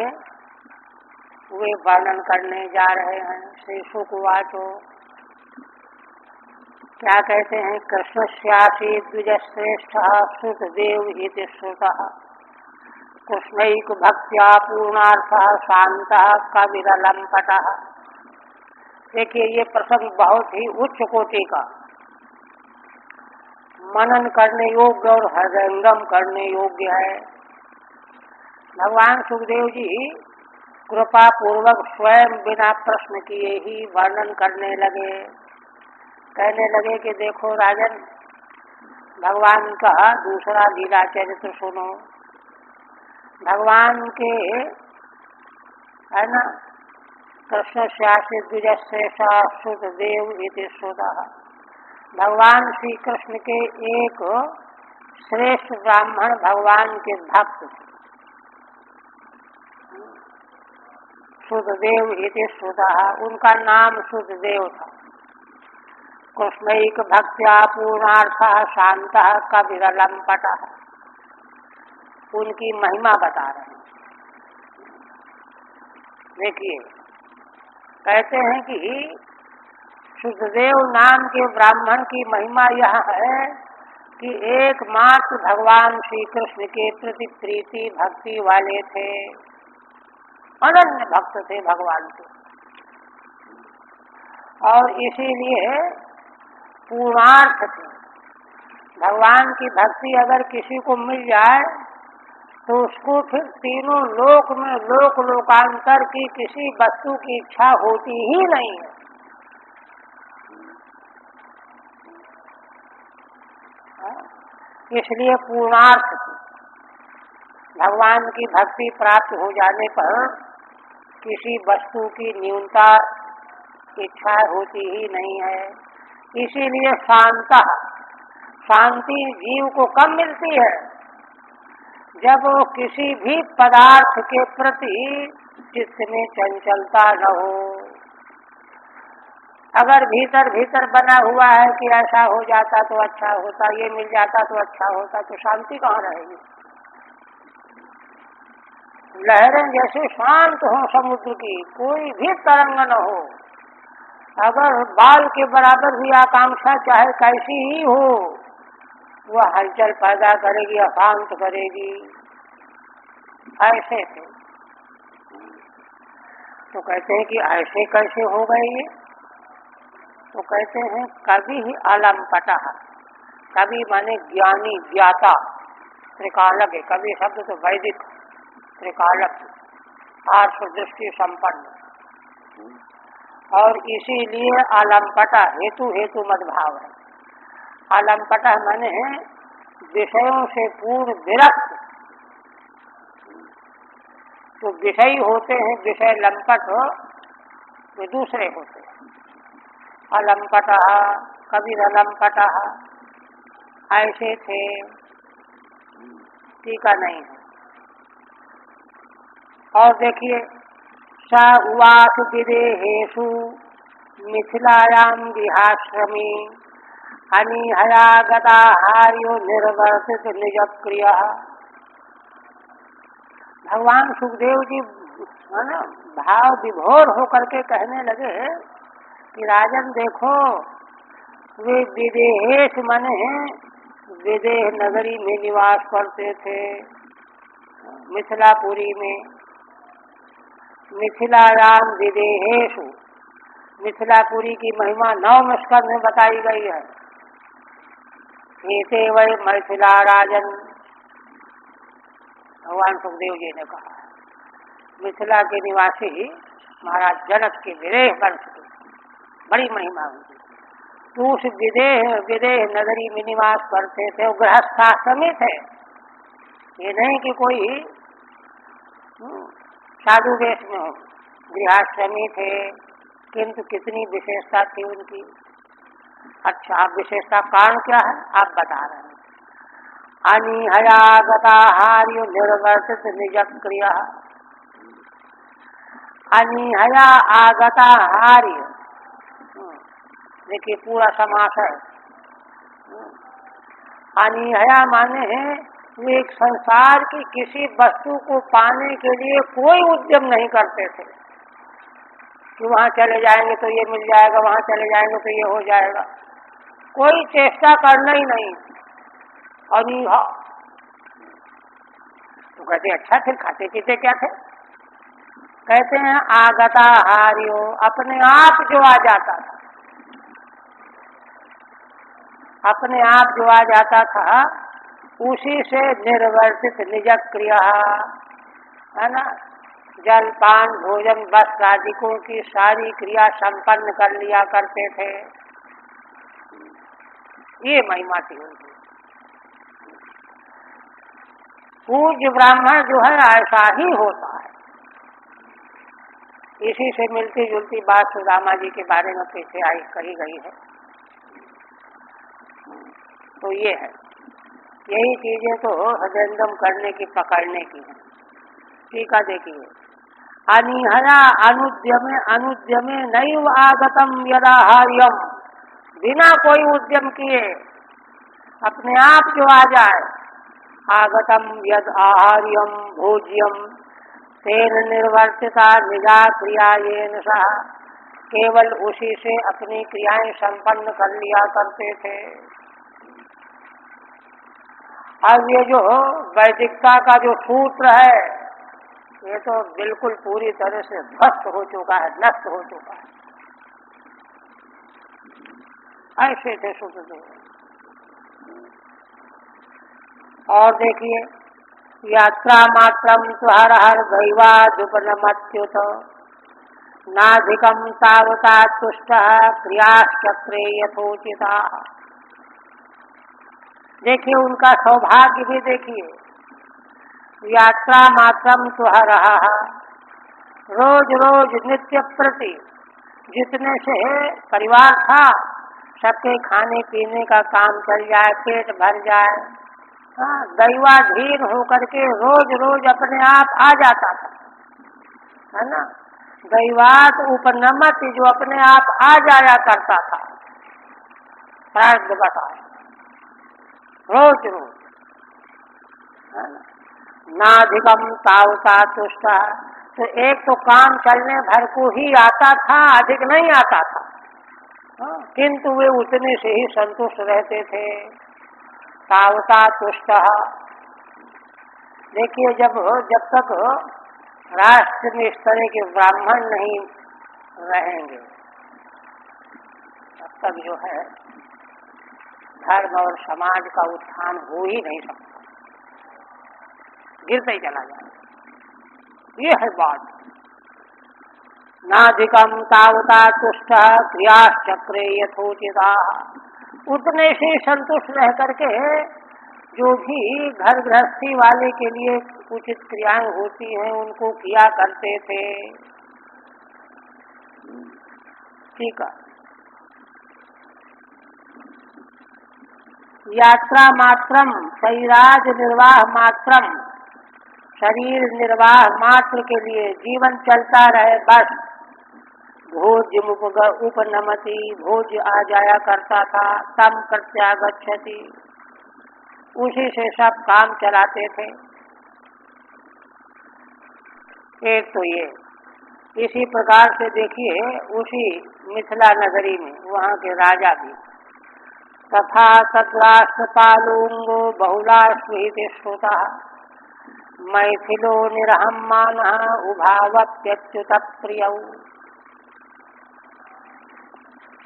वे वर्णन करने जा रहे हैं। श्री शुक्रवाचो क्या कहते हैं, कृष्णस्यासी द्विजश्रेष्ठ श्रुतदेव इति श्रुतः, कृष्णैक भक्त्या पूर्णार्थ शांत कविरलम पटः। देखिए ये प्रसंग बहुत ही उच्च कोटि का, मनन करने योग्य और हृदयंगम करने योग्य है। भगवान सुखदेव जी कृपा पूर्वक स्वयं बिना प्रश्न किए ही वर्णन करने लगे। कहने लगे कि देखो राजन, भगवान का दूसरा लीला चरित्र सुनो। भगवान के है ना, कृष्ण श्यासी द्विजश्रेष्ठ श्रुतदेव इति श्रुतः, भगवान श्री कृष्ण के एक श्रेष्ठ ब्राह्मण भगवान के भक्त श्रुतदेव इति श्रुतः, उनका नाम श्रुतदेव था। कृष्णैक भक्त्या पूर्णार्थ शांत कविरलम पटः, उनकी महिमा बता रहे हैं। देखिए कहते हैं कि शुद्धदेव नाम के ब्राह्मण की महिमा यह है कि एकमात्र भगवान श्री कृष्ण के प्रति प्रीति भक्ति वाले थे, अनन्य भक्त थे भगवान के, और इसीलिए पूर्णार्थ थे। भगवान की भक्ति अगर किसी को मिल जाए तो उसको फिर तीनों लोक में लोक लोकांतर की किसी वस्तु की इच्छा होती ही नहीं है। इसलिए पूर्णार्थ भगवान की भक्ति प्राप्त हो जाने पर किसी वस्तु की न्यूनता इच्छा होती ही नहीं है। इसीलिए शांति जीव को कब मिलती है? जब वो किसी भी पदार्थ के प्रति चित्त में चंचलता न हो। अगर भीतर भीतर बना हुआ है कि ऐसा हो जाता तो अच्छा होता, ये मिल जाता तो अच्छा होता, तो शांति कहाँ रहेगी? लहरें जैसे शांत हो समुद्र की, कोई भी तरंग न हो, अगर बाल के बराबर भी आकांक्षा चाहे कैसी ही हो, वह हलचल पैदा करेगी, अशांत करेगी। ऐसे थे तो कहते हैं कि ऐसे कैसे हो गए ये? तो कहते हैं कवि ही अलंपटः। कवि माने ज्ञानी, ज्ञाता, त्रिकालक है। कवि शब्द तो वैदिक, त्रिकालक, आर्ष दृष्टि संपन्न। और इसीलिए अलंपटा हेतु हेतु मद्भाव है। अलंपटा माने विषयों से पूर्ण विरक्त। तो विषय होते हैं, विषय लंपट हो वे दूसरे होते हैं। अलंपटा, कबीर अलंपटा, ऐसे थे। टीका नहीं है। और देखिए, स उवाच विदेहेषु मिथिलायां विहाश्रमी अनिहया गताहार्यो निर्वर्तित निज क्रिया। भगवान सुखदेव जी है ना, भाव विभोर होकर के कहने लगे कि राजन देखो, वे विदेहेश माने विदेह नगरी में निवास करते थे, मिथिलापुरी में। मिथिलायाम विदेहेषु, मिथिलापुरी की महिमा 9 स्कंध में बताई गई है। एते वै मिथिला राजन, भगवान सुखदेव जी ने कहा, मिथिला के निवासी महाराज जनक के विदेह वंश के बड़ी महिमा हुई। तो उस विदेह नगरी में निवास करते थे। गृहस्थाश्रमी थे, ये नहीं कि कोई साधु वेश में हो, गृहस्थाश्रमी थे। किंतु कितनी विशेषता थी उनकी। अच्छा, आप विशेषता कारण क्या है आप बता रहे हैं। अनिहया गताहार्यो निर्वर्तित निज क्रिया। अनिहया आगताहार्य, देखिए पूरा समास है। अनिहया माने वो एक संसार की किसी वस्तु को पाने के लिए कोई उद्यम नहीं करते थे कि वहाँ चले जाएंगे तो ये मिल जाएगा, वहाँ चले जाएंगे तो ये हो जाएगा। कोई चेष्टा करना ही नहीं। अनिहा तो कहते अच्छा, फिर खाते पीते क्या थे? कहते हैं आगताहार्यो, अपने आप जो आ जाता था, अपने आप जो आ जाता था उसी से निर्वर्तित निज क्रिया, है ना, जलपान भोजन वस्त्र आदिकों की सारी क्रिया संपन्न कर लिया करते थे। ये महिमा थी उनकी। पूज्य ब्राह्मण जो है ऐसा ही होता है। इसी से मिलती जुलती बात सुदामा जी के बारे में पीछे आई कही गई है। तो ये है, यही चीजें तो हृदयंगम करने की, पकड़ने की है। टीका देखिए, अनिहया अनुद्यमे नैव आगतम यदाहार्यम, बिना कोई उद्यम किए अपने आप जो आ जाए, आगतम यद आहार्यम भोज्यम तेन निर्वर्तिता निजा क्रिया येन सह, केवल उसी से अपनी क्रियाएं संपन्न कर लिया करते थे। अब ये जो वैदिकता का जो सूत्र है ये तो बिल्कुल पूरी तरह से ध्वस्त हो चुका है, नष्ट हो चुका है। ऐसे थे सुखदेव। और देखिए, यात्रा मात्रम तुहर हर दैवादुपनमत्युत नाधिकम तावता तुष्ट क्रियाश्चक्रे यथोचिता। देखिए उनका सौभाग्य भी देखिए, यात्रा मात्रम तुहर, रोज रोज नित्य प्रति जितने से परिवार था सबके खाने पीने का काम चल जाए, पेट भर जाए, दैवाधीन होकर के रोज रोज अपने आप आ जाता था, है ना। दैवात उपनमत, जो अपने आप आ जाया करता था, प्रार्थ बताए रोज रोज, है ना। नाधिकम तावता तुष्ट, तो एक तो काम चलने भर को ही आता था, अधिक नहीं आता था, किंतु वे उतने से ही संतुष्ट रहते थे। तावता तुष्ट। देखिए जब तक राष्ट्र में इस तरह के ब्राह्मण नहीं रहेंगे तब तक जो है धर्म और समाज का उत्थान हो ही नहीं सकता, गिरते ही चला जाए। ये है बात। नाधिकम तावता तुष्ट क्रियाश्चक्रे यथोचिता, उतने से संतुष्ट रह करके जो भी घर गृहस्थी वाले के लिए उचित क्रियाएं होती हैं उनको किया करते थे। ठीक है। यात्रा मात्रम शरीराज निर्वाह मात्रम, शरीर निर्वाह मात्र के लिए जीवन चलता रहे बस। भोज उपनमति, भोज आ जाया करता था, तम प्रत्यागच्छति, उसी से सब काम चलाते थे। एक तो ये, इसी प्रकार से देखिए उसी मिथिला नगरी में वहाँ के राजा भी तथा तत्राष्ट्रपालुंगो बहुलाश्वित श्रुता मैथिलो निरहम मान उभावत्यच्युत प्रिय।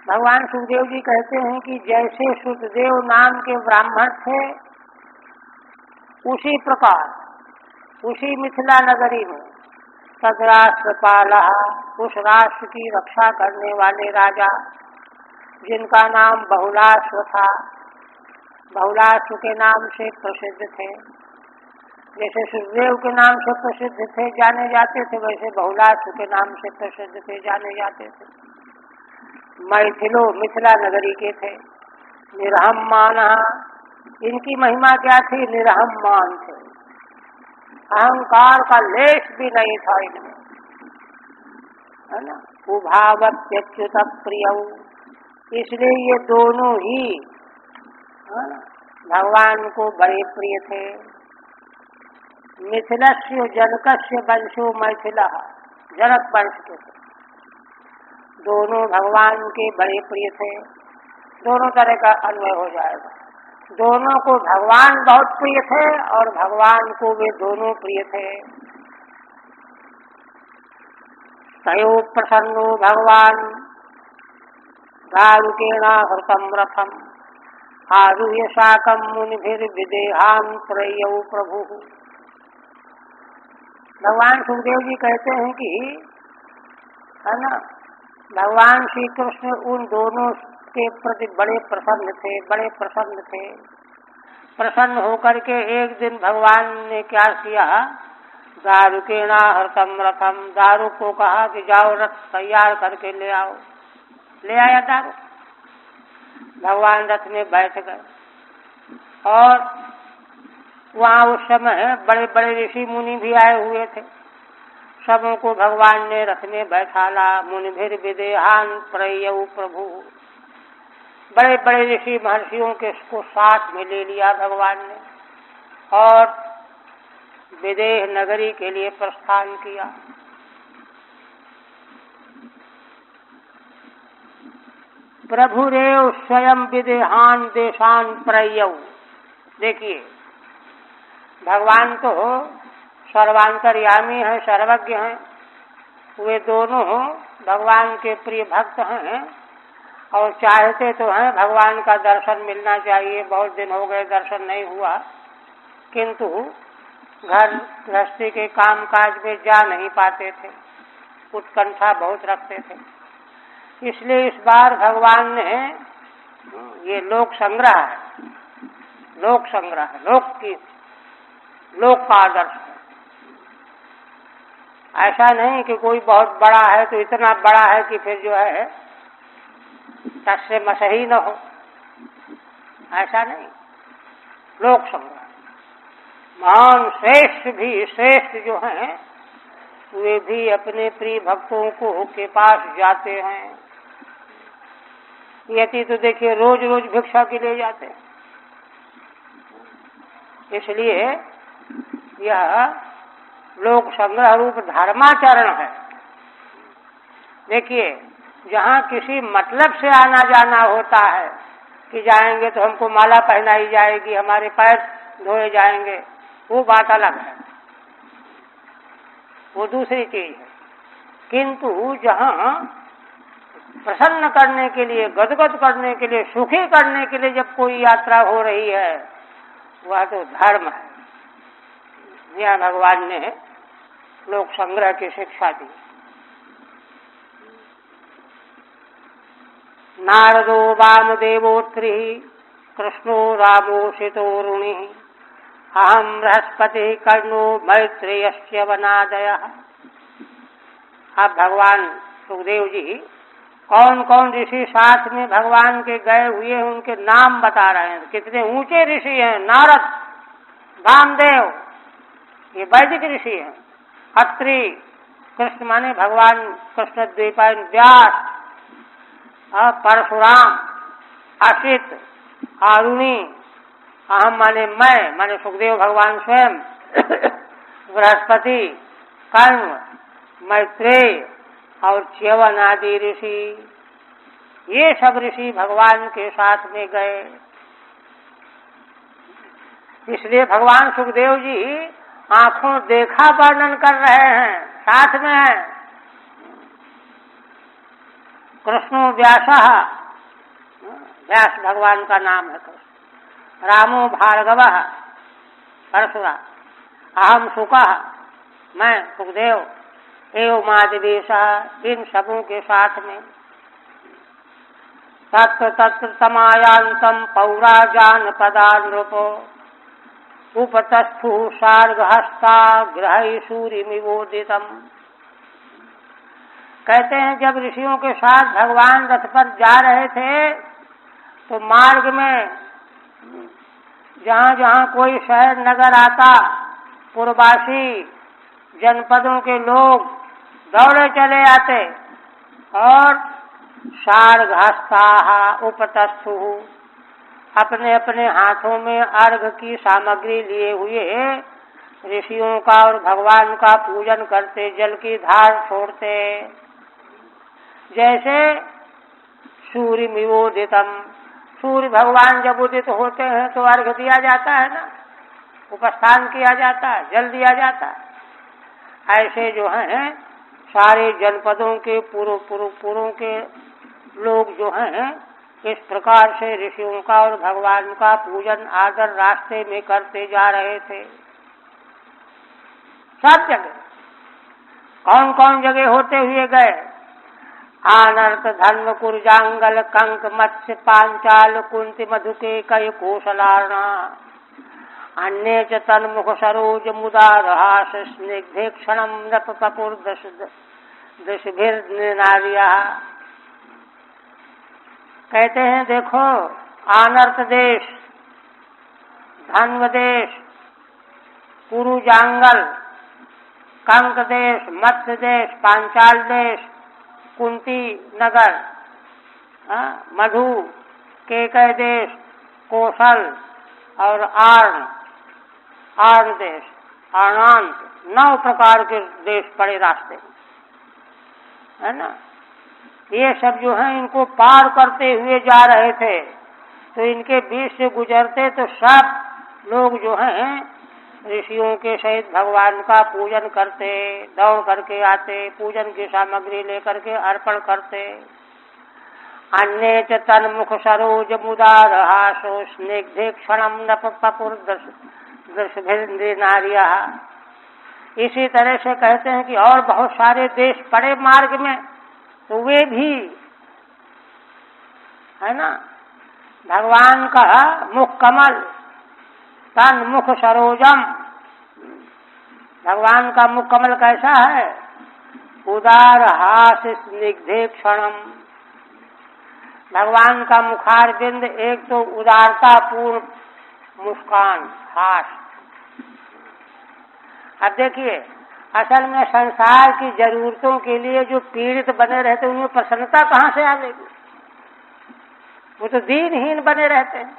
भगवान सुखदेव जी कहते हैं कि जैसे सुखदेव नाम के ब्राह्मण थे उसी प्रकार उसी मिथिला नगरी में तद्राष्ट्रपाल, उस राष्ट्र की रक्षा करने वाले राजा जिनका नाम बहुलाश्व था, बहुलाश्व के नाम से प्रसिद्ध थे। जैसे सुखदेव के नाम से प्रसिद्ध थे, जाने जाते थे, वैसे बहुलाश्व के नाम से प्रसिद्ध थे, जाने जाते थे। मैथिलो, मिथिला नगरी के थे। निरहम माना, इनकी महिमा क्या थी? निरहम मान थे, अहंकार का लेश भी नहीं था इनमें, है ना। उभावत्यच्युत प्रिय, इसलिए ये दोनों ही भगवान को बड़े प्रिय थे। मिथिलस्य जनकस्य वंशो मैथिला, जनक वंश के थे, दोनों भगवान के बड़े प्रिय थे। दोनों तरह का अन्वय हो जाएगा, दोनों को भगवान बहुत प्रिय थे और भगवान को वे दोनों प्रिय थे। तयो प्रसन्नो भगवान दारुकेणाहृतं रथम आरुह्य साकं मुनिभिर्विदेहान् प्रयौ प्रभु। भगवान सुखदेव जी कहते हैं कि, है ना, भगवान श्री कृष्ण उन दोनों के प्रति बड़े प्रसन्न थे, बड़े प्रसन्न थे। प्रसन्न होकर के एक दिन भगवान ने क्या किया? दारुकेणाहृतं रथम, दारू को कहा कि जाओ रथ तैयार करके ले आओ। ले आया दारू, भगवान रथ में बैठ गए और वहाँ उस समय बड़े बड़े ऋषि मुनि भी आए हुए थे। सबों को भगवान ने रथ में बैठाला। मुनिभिर विदेहान प्रयौ प्रभु, बड़े बड़े ऋषि महर्षियों के को साथ में ले लिया भगवान ने और विदेह नगरी के लिए प्रस्थान किया। प्रभुरेव स्वयं विदेहान देशान प्रयौ। देखिए भगवान तो सर्वांतर्यामी हैं, सर्वज्ञ हैं, वे दोनों भगवान के प्रिय भक्त हैं और चाहते तो हैं भगवान का दर्शन मिलना चाहिए। बहुत दिन हो गए दर्शन नहीं हुआ, किंतु घर गृहस्थी के काम काज में जा नहीं पाते थे, उत्कंठा बहुत रखते थे। इसलिए इस बार भगवान ने ये लोक संग्रह है, लोक संग्रह है, लोक का आदर्श है। ऐसा नहीं कि कोई बहुत बड़ा है तो इतना बड़ा है कि फिर जो है टस से मस ही न हो, ऐसा नहीं। लोक संग्रह महान श्रेष्ठ जो हैं वे भी अपने प्रिय भक्तों को के पास जाते हैं। यति तो देखिए रोज रोज भिक्षा के लिए जाते हैं। इसलिए यह लोक संग्रह रूप धर्माचरण है। देखिए जहाँ किसी मतलब से आना जाना होता है कि जाएंगे तो हमको माला पहनाई जाएगी, हमारे पैर धोए जाएंगे, वो बात अलग है, वो दूसरी चीज है। किंतु जहाँ प्रसन्न करने के लिए, गदगद करने के लिए, सुखी करने के लिए जब कोई यात्रा हो रही है, वह तो धर्म है। यह भगवान ने लोक संग्रह की शिक्षा दी। नारदो वामदेवोत्रि कृष्णो रामोषितो ऋणि अहम बृहस्पति कर्णो मैत्रेयस्य वनादयः। अब भगवान सुखदेव जी कौन कौन ऋषि साथ में भगवान के गए हुए हैं उनके नाम बता रहे हैं। कितने ऊंचे ऋषि हैं। नारद, वामदेव, ये वैदिक ऋषि हैं। अत्रि, कृष्ण माने भगवान कृष्ण द्वैपायन व्यास, परशुराम, असित, आरुणि, अहम माने मैं, माने सुखदेव भगवान स्वयं, बृहस्पति, कर्ण, मैत्रेय और च्यवन आदि ऋषि, ये सब ऋषि भगवान के साथ में गए। इसलिए भगवान सुखदेव जी आंखों देखा वर्णन कर रहे हैं, साथ में है। कृष्णो व्यासः, व्यास भगवान का नाम है कृष्ण। रामो भार्गवः, परशुराम। अहम शुकः, मैं सुखदेव। एवं माधवेशः, इन सबों के साथ में। तत्र तत्र समायांतम पौराजान पदानृपो उपतस्थु सार्गहस्ता ग्रह सूर्यमिवोदितम। कहते हैं जब ऋषियों के साथ भगवान रथ पर जा रहे थे तो मार्ग में जहाँ जहाँ कोई शहर नगर आता, पूर्ववासी जनपदों के लोग दौड़े चले आते और सार्गहस्ताः उपतस्थु, अपने अपने हाथों में अर्घ की सामग्री लिए हुए ऋषियों का और भगवान का पूजन करते, जल की धार छोड़ते। जैसे सूर्यमिवोदितम, सूर्य भगवान जब उदित होते हैं तो अर्घ दिया जाता है ना, उपस्थान किया जाता है, जल दिया जाता है। ऐसे जो हैं सारे जनपदों के पूर्व के लोग जो हैं इस प्रकार से ऋषियों का और भगवान का पूजन आदर रास्ते में करते जा रहे थे। सब जगह कौन कौन जगह होते हुए गए। आनर्त धर्म कुरजांगल कंक मत्स्य पांचाल कुंती मधुके कय कोशलार्णा अन्य च तन्मुख सरोज मुदारहास स्निग्धे क्षणम नप कपूर दशभिर्नारिया। कहते हैं देखो आनर्त देश, धन्व देश, कुरुजांगल, कंक देश, मत्स्य देश, पांचाल देश, कुंती नगर, मधु, केकय देश, कौशल और आर्ण देश, आर्णांत, 9 प्रकार के देश पड़े रास्ते, है ना। ये सब जो है इनको पार करते हुए जा रहे थे तो इनके बीच से गुजरते तो सब लोग जो हैं ऋषियों के सहित भगवान का पूजन करते, दौड़ करके आते, पूजन की सामग्री लेकर के अर्पण करते। अन्य च तन्मुख सरोज मुदारहासो स्निग्धे क्षणम नप पपुर दृशभिर्न्द्रि नार्या। इसी तरह से कहते हैं कि और बहुत सारे देश पड़े मार्ग में, तो वे भी है ना भगवान का मुख कमल, तन मुख सरोजम। भगवान का मुख कमल कैसा है? उदार हास स्निग्धे क्षणम। भगवान का मुखार बिंद एक तो उदारता पूर्ण मुस्कान, हास। अब देखिए, असल में संसार की जरूरतों के लिए जो पीड़ित बने रहते उनमें प्रसन्नता कहाँ से आवेगी? वो तो दीनहीन बने रहते हैं।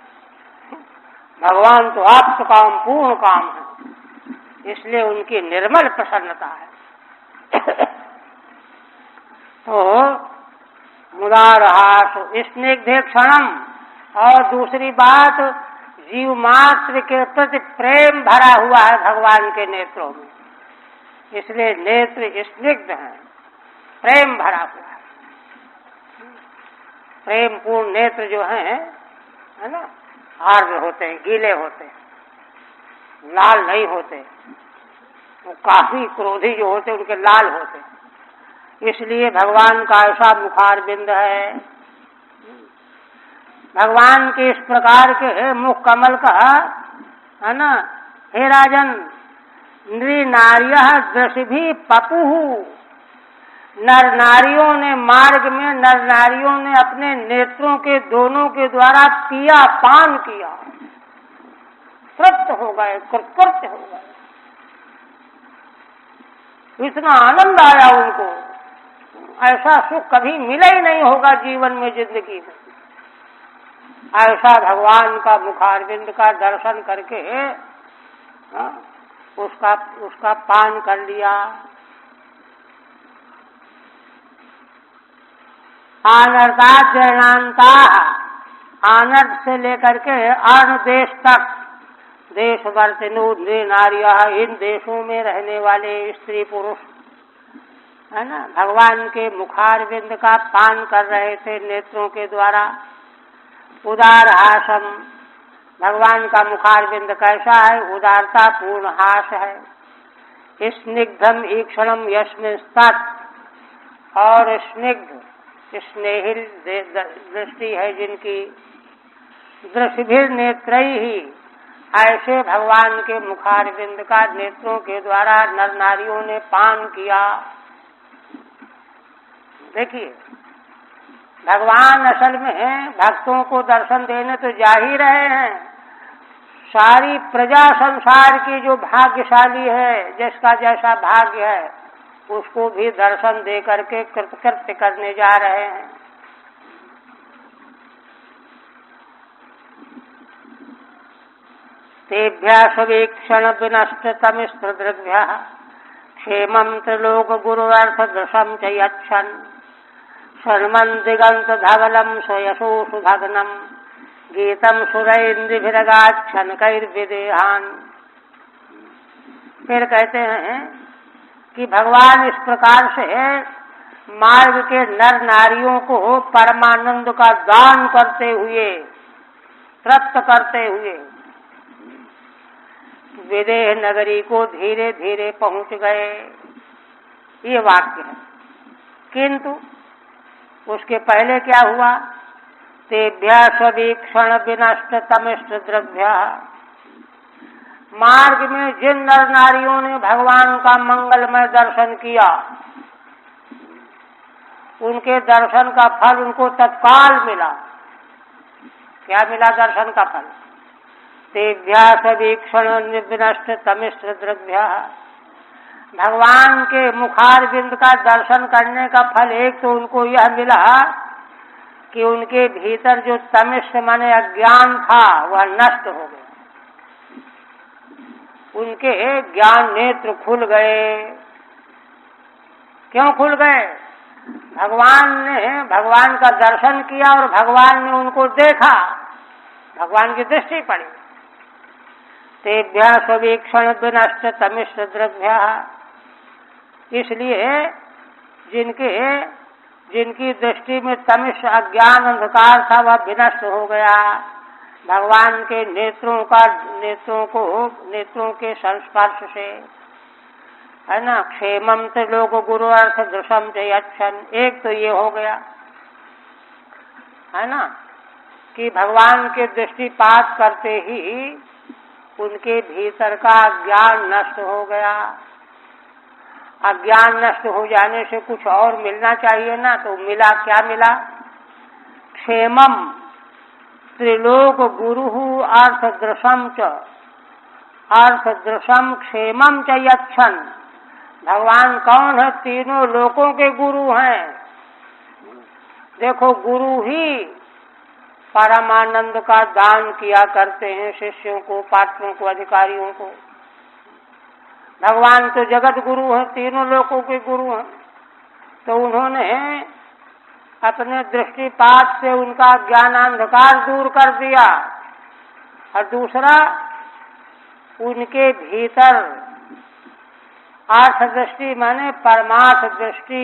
भगवान तो आप्त काम पूर्ण काम है, इसलिए उनकी निर्मल प्रसन्नता है। तो मुदार हास स्निग्धे क्षणम। और दूसरी बात, जीव मात्र के प्रति प्रेम भरा हुआ है भगवान के नेत्रों में, इसलिए नेत्र स्निग्ध हैं, प्रेम भरा हुआ है। प्रेम पूर्ण नेत्र जो हैं, है ना, आर्द्र होते हैं, गीले होते हैं, लाल नहीं होते। वो काफी क्रोधी जो होते हैं उनके लाल होते हैं। इसलिए भगवान का ऐसा मुखार बिंद है। भगवान के इस प्रकार के मुख कमल का, है ना, हे राजन, नृ नार्यः दृशिभिः पपुः। नर नारियों ने मार्ग में, नर नारियों ने अपने नेत्रों के दोनों के द्वारा पिया, पान किया, तृप्त हो गए, कृतकृत्य हो गए। इतना आनंद आया उनको, ऐसा सुख कभी मिला ही नहीं होगा जीवन में, जिंदगी में। ऐसा भगवान का मुखारविंद का दर्शन करके उसका पान कर लिया। आनर्दाचरणांता, आनर्द से लेकर के अर्ण देश तक, देश वर्तनु नारिया, इन देशों में रहने वाले स्त्री पुरुष, है ना, भगवान के मुखारविंद का पान कर रहे थे नेत्रों के द्वारा। उदार हासम, भगवान का मुखारविंद कैसा है? उदारता पूर्ण हास है। स्निग्धम ईक्षणम यस्मिन् तत्, और स्निग्ध स्नेहिल दृष्टि है जिनकी। दृष्टिभिर नेत्रैहि, ऐसे भगवान के मुखारविंद का नेत्रों के द्वारा नर नारियों ने पान किया। देखिए, भगवान असल में भक्तों को दर्शन देने तो जा ही रहे हैं। सारी प्रजा संसार की जो भाग्यशाली है, जिसका जैसा भाग्य है, उसको भी दर्शन दे करके कृतकृत्य करने जा रहे हैं। तेभ्यः स्वीक्षण विनष्ट तमिस्त्रदृग्भ्यः क्षेमं त्रिलोक गुरुवर्थ दृशं च यच्छन् शर्मन् दिगंत धवलम स्वयशोषु भग्नम गीतम सुरैन्द्रिभिरगाच्छन् कैर्विदेहान्। फिर कहते हैं कि भगवान इस प्रकार से मार्ग के नर नारियों को परमानंद का दान करते हुए, तृप्त करते हुए विदेह नगरी को धीरे धीरे पहुंच गए। ये वाक्य है। किंतु उसके पहले क्या हुआ? तेभ्यः स्वीक्षण विनष्ट तमिष्ट द्रव्यः, मार्ग में जिन नर नारियों ने भगवान का मंगलमय दर्शन किया, उनके दर्शन का फल उनको तत्काल मिला। क्या मिला दर्शन का फल? तेभ्यः स्वीक्षण विनष्ट तमिष्ट द्रव्यः, भगवान के मुखार बिंद का दर्शन करने का फल एक तो उनको यह मिला कि उनके भीतर जो तमिष्ट माने अज्ञान था वह नष्ट हो गया। उनके ज्ञान नेत्र खुल गए। क्यों खुल गए? भगवान ने भगवान का दर्शन किया और भगवान ने उनको देखा, भगवान की दृष्टि पड़ी। तेभ्यः स्वीक्षण विनष्ट तमिष्ट द्रव्यः, इसलिए जिनकी दृष्टि में तमिष्ट अज्ञान अंधकार था वह विनष्ट हो गया। भगवान के नेत्रों के संस्पर्श से, है ना। क्षेमम से लोग गुरु अर्थ दृशम से अच्छन, एक तो ये हो गया, है ना, कि भगवान के दृष्टिपात करते ही उनके भीतर का ज्ञान नष्ट हो गया। अज्ञान नष्ट हो जाने से कुछ और मिलना चाहिए ना, तो मिला, क्या मिला? क्षेमम त्रिलोक गुरु अर्थ दृशम च, अर्थ दृशम क्षेमम च यच्छन। भगवान कौन है? तीनों लोकों के गुरु हैं। देखो, गुरु ही परमानंद का दान किया करते हैं शिष्यों को, पात्रों को, अधिकारियों को। भगवान तो जगत गुरु हैं, तीनों लोकों के गुरु हैं। तो उन्होंने अपने दृष्टिपात से उनका ज्ञानांधकार दूर कर दिया। और दूसरा, उनके भीतर अर्थ दृष्टि माने परमार्थ दृष्टि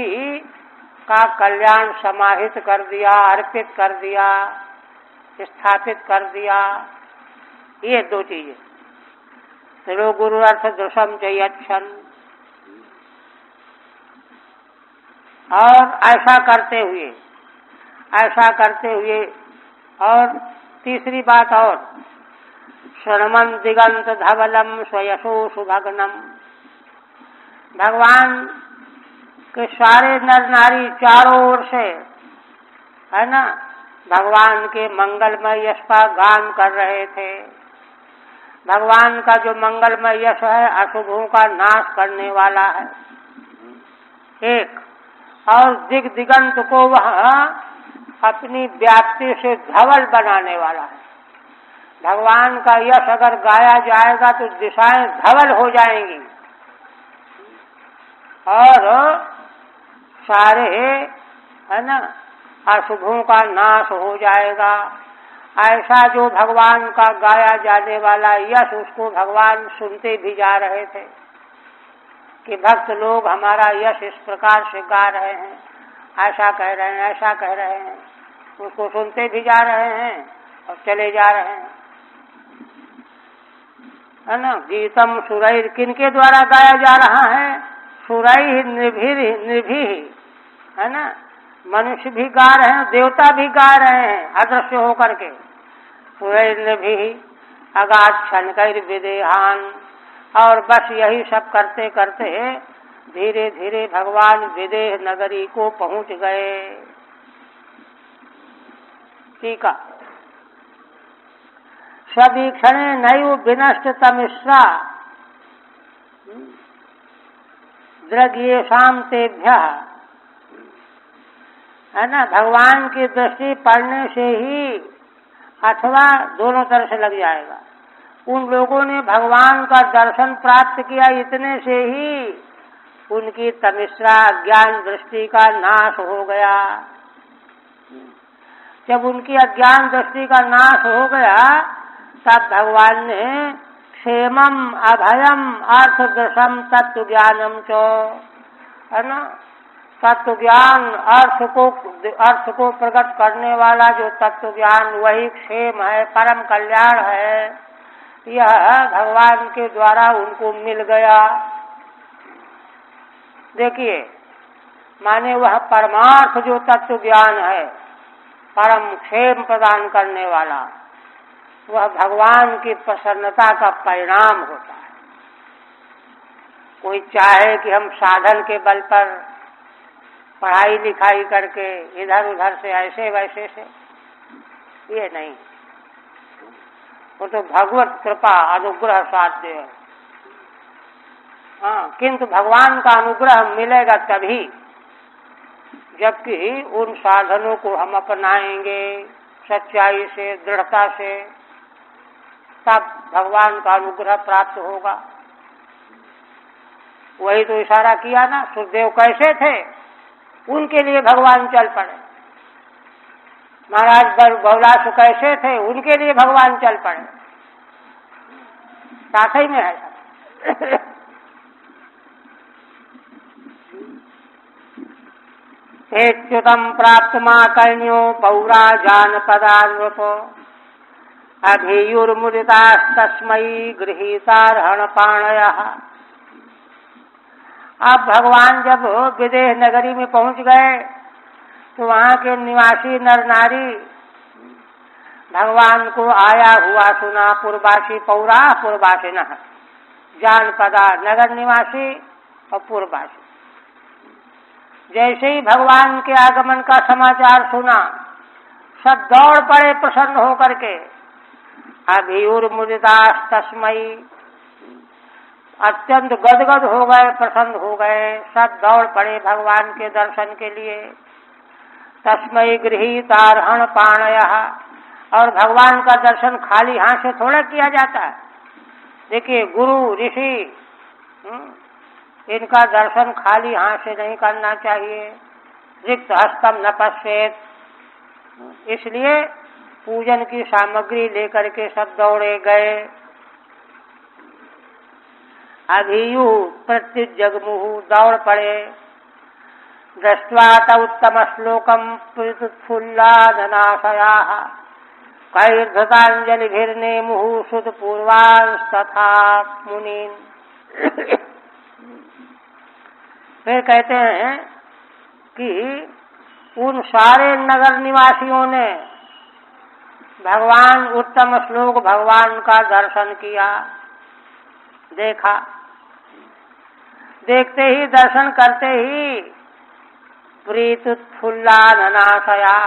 का कल्याण समाहित कर दिया, अर्पित कर दिया, स्थापित कर दिया। ये दो चीजें, त्रिलोक गुरु अर्थ दृशम जयच्छन। और ऐसा करते हुए और तीसरी बात और, शर्मन दिगंत धवलम स्वयशो सुभग्नम। भगवान के सारे नर नारी चारों ओर से, है ना, भगवान के मंगलमय यश का गान कर रहे थे। भगवान का जो मंगलमय यश है अशुभों का नाश करने वाला है, एक, और दिगंत को वह अपनी व्याप्ति से धवल बनाने वाला है। भगवान का यश अगर गाया जाएगा तो दिशाएं धवल हो जाएंगी और सारे, है ना, अशुभों का नाश हो जाएगा। ऐसा जो भगवान का गाया जाने वाला यश, उसको भगवान सुनते भी जा रहे थे कि भक्त लोग हमारा यश इस प्रकार से गा रहे हैं, ऐसा कह रहे हैं, ऐसा कह रहे हैं। उसको सुनते भी जा रहे हैं और चले जा रहे हैं, है ना। गीतम सुरैर, किनके द्वारा गाया जा रहा है? सुरैर निर्भी, है ना। मनुष्य भी गा रहे हैं, देवता भी गा रहे हैं अदृश्य होकर के। सुरैर निर्भी अगाध छनकर विदेहान। और बस यही सब करते करते धीरे धीरे भगवान विदेह नगरी को पहुंच गए। ठीक है। सवीक्षणे नैव विनष्ट तमिश्रा द्रग्येषाम तेभ्यः, है ना। भगवान की दृष्टि पड़ने से ही, अथवा दोनों तरह से लग जाएगा, उन लोगों ने भगवान का दर्शन प्राप्त किया, इतने से ही उनकी तमिश्रा अज्ञान दृष्टि का नाश हो गया। जब उनकी अज्ञान दृष्टि का नाश हो गया तब भगवान ने क्षेमम अभयम अर्थ दशम तत्व ज्ञानम चो, है ना। तत्व ज्ञान, अर्थ को प्रकट करने वाला जो तत्व ज्ञान, वही क्षेम है, परम कल्याण है। यह भगवान के द्वारा उनको मिल गया। देखिए, माने वह परमार्थ जो तत्व ज्ञान है, परम क्षेम प्रदान करने वाला, वह भगवान की प्रसन्नता का परिणाम होता है। कोई चाहे कि हम साधन के बल पर पढ़ाई लिखाई करके इधर उधर से ऐसे वैसे से, ये नहीं। वो तो भगवत कृपा अनुग्रह साध्य है। हाँ, किंतु भगवान का अनुग्रह मिलेगा तभी जबकि उन साधनों को हम अपनाएंगे सच्चाई से, दृढ़ता से, तब भगवान का अनुग्रह प्राप्त होगा। वही तो इशारा किया ना, सुखदेव कैसे थे, उनके लिए भगवान चल पड़े। महाराज बहुलाश कैसे थे, उनके लिए भगवान चल पड़े। साथ ही में है। हेच्युतम प्राप्त मां कर्ण्यो पौरा जानपदान्वप अभियुर्मुदितास्तस्मै गृहीतार्हणपाणयः। अब भगवान जब विदेह नगरी में पहुंच गए तो वहां के निवासी नर नारी भगवान को आया हुआ सुना। पूर्वासी पौरा पूर्वासिन, जानपदा नगर निवासी और पूर्वासी। जैसे ही भगवान के आगमन का समाचार सुना सब दौड़ पड़े प्रसन्न होकर के। अभियुर्मुदितास्तस्मै, अत्यंत गदगद हो गए, प्रसन्न हो गए, सब दौड़ पड़े भगवान के दर्शन के लिए। तस्मै गृहीतार्हण पाणयः, और भगवान का दर्शन खाली हाथ से थोड़ा किया जाता है। देखिए गुरु ऋषि इनका दर्शन खाली हाथ से नहीं करना चाहिए। रिक्त हस्तम न पश्येत, इसलिए पूजन की सामग्री लेकर के सब दौड़े गए। अभियु प्रत्युजगमुहु, दौड़ पड़े। दृष्ट्वा त उत्तम श्लोकम प्रीतुत्फुल्लादनाशयाः कैर्धृतांजलिभिर्नेमुः श्रुतपूर्वांस्तथा मुनीन्। फिर कहते हैं कि उन सारे नगर निवासियों ने भगवान उत्तम श्लोक भगवान का दर्शन किया, देखा। देखते ही दर्शन करते ही प्रीतुत्फुल्लादनाशया,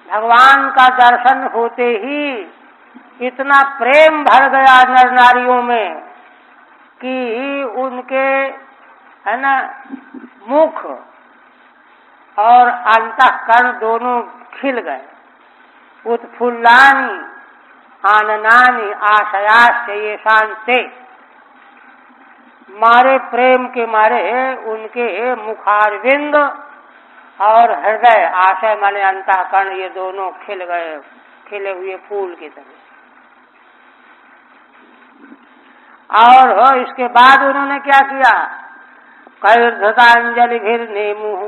भगवान का दर्शन होते ही इतना प्रेम भर गया नर नारियों में कि उनके है ना मुख और अंतःकरण दोनों खिल गए। उत्फुल्लानि आननानि आशयाश्च ये शांते, मारे प्रेम के मारे उनके मुखारविंद और हृदय, आशय माने अंतःकरण, ये दोनों खिल गए, खिले हुए फूल की तरह। और इसके बाद उन्होंने क्या किया? कैर्धृतांजलिभिर्नेमुः,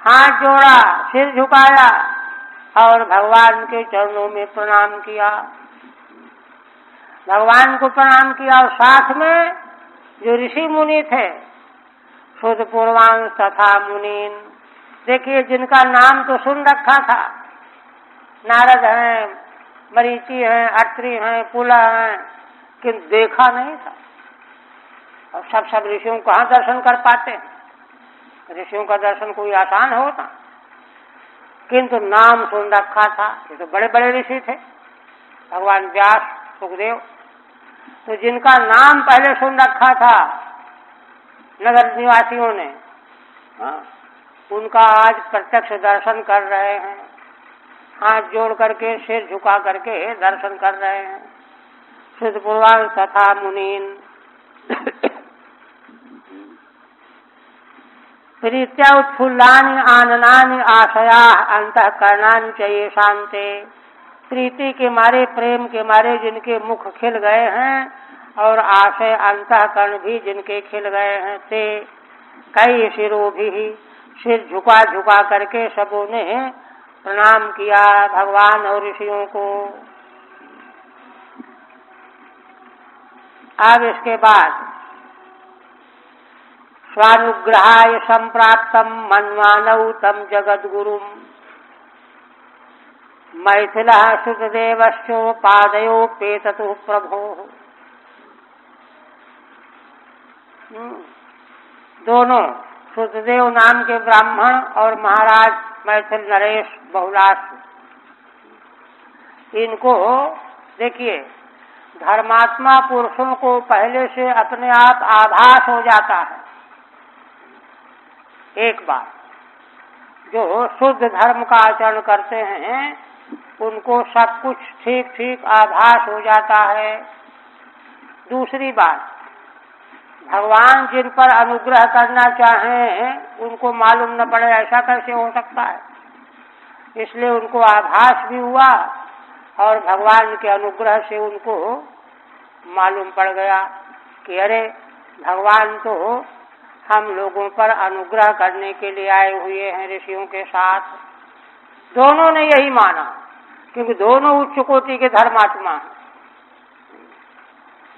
हाथ जोड़ा, सिर झुकाया और भगवान के चरणों में प्रणाम किया। भगवान को प्रणाम किया और साथ में जो ऋषि मुनि थे, श्रुतपूर्वांस तथा मुनीन, देखिए जिनका नाम तो सुन रखा था, नारद हैं, मरीचि हैं, अत्रि हैं, पुला हैं, किंतु देखा नहीं था। और सब ऋषियों को कहाँ दर्शन कर पाते हैं? ऋषियों का दर्शन कोई आसान होता, किंतु नाम सुन रखा था। ये तो बड़े बड़े ऋषि थे, भगवान व्यास, सुखदेव, तो जिनका नाम पहले सुन रखा था नगर निवासियों ने, उनका आज प्रत्यक्ष दर्शन कर रहे हैं। हाथ जोड़ करके, सिर झुका करके दर्शन कर रहे हैं। श्रुतपूर्वांस तथा मुनीन प्रीत्या उत्फुल्लानि आननानि आशयाः अंतःकरणानि च ये शांते, प्रीति के मारे, प्रेम के मारे जिनके मुख खिल गए हैं और आशय अंतःकरण भी जिनके खिल गए हैं, ते कई शिरो भी, सिर झुका झुका करके सबों ने प्रणाम किया भगवान और ऋषियों को। अब इसके बाद स्वानुग्रहाय संप्राप्तम मन्वानौ तम जगद्गुरुम मैथिलः श्रुतदेवश्चो पादयोपेततु प्रभो। दोनों श्रुतदेव नाम के ब्राह्मण और महाराज मैथिल नरेश बहुलाश, इनको देखिए धर्मात्मा पुरुषों को पहले से अपने आप आभास हो जाता है। एक बात, जो शुद्ध धर्म का आचरण करते हैं उनको सब कुछ ठीक ठीक आभास हो जाता है। दूसरी बात, भगवान जिन पर अनुग्रह करना चाहें उनको मालूम न पड़े, ऐसा कैसे हो सकता है? इसलिए उनको आभास भी हुआ और भगवान के अनुग्रह से उनको मालूम पड़ गया कि अरे भगवान तो हम लोगों पर अनुग्रह करने के लिए आए हुए हैं ऋषियों के साथ। दोनों ने यही माना क्योंकि दोनों उच्च कोटि के धर्मात्मा हैं।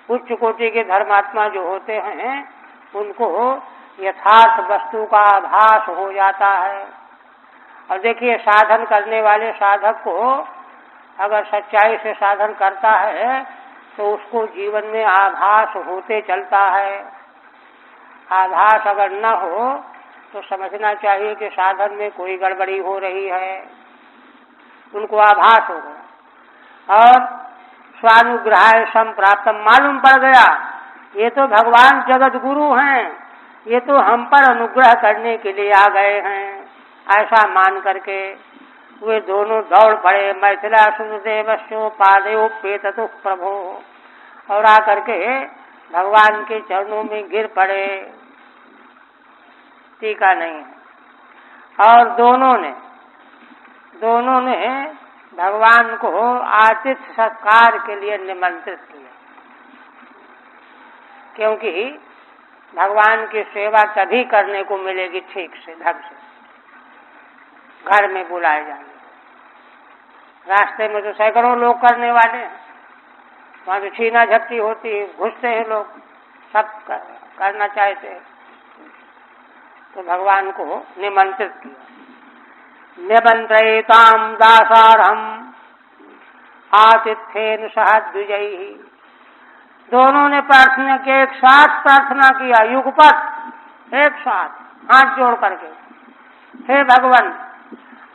उच्च कोटि के धर्मात्मा जो होते हैं उनको यथार्थ वस्तु का आभास हो जाता है। और देखिए, साधन करने वाले साधक को अगर सच्चाई से साधन करता है तो उसको जीवन में आभास होते चलता है। आभास अगर न हो तो समझना चाहिए कि साधन में कोई गड़बड़ी हो रही है। उनको आभास हो गया और स्वानुग्रहाय संप्राप्तम, मालूम पड़ गया ये तो भगवान जगत गुरु हैं, ये तो हम पर अनुग्रह करने के लिए आ गए हैं। ऐसा मान करके वे दोनों दौड़ पड़े। मैथिलासुरदेवस्यो पादयोपेततु प्रभो, और आकर के भगवान के चरणों में गिर पड़े। टीका नहीं। और दोनों ने भगवान को आतिथ्य सत्कार के लिए निमंत्रित किया, क्योंकि भगवान की सेवा तभी करने को मिलेगी ठीक से, ढंग से। घर में बुलाए जाएंगे, रास्ते में तो सैकड़ों लोग करने वाले हैं, वहां तो छीना झपटी होती है, घुसते हैं लोग, सब करना चाहते हैं। तो भगवान को निमंत्रित किया। निमंत्रयताम दासारहम आतिथ्येन सह द्विजैहि, दोनों ने प्रार्थना की, एक साथ प्रार्थना किया, युगपत एक साथ हाथ जोड़ करके, हे भगवान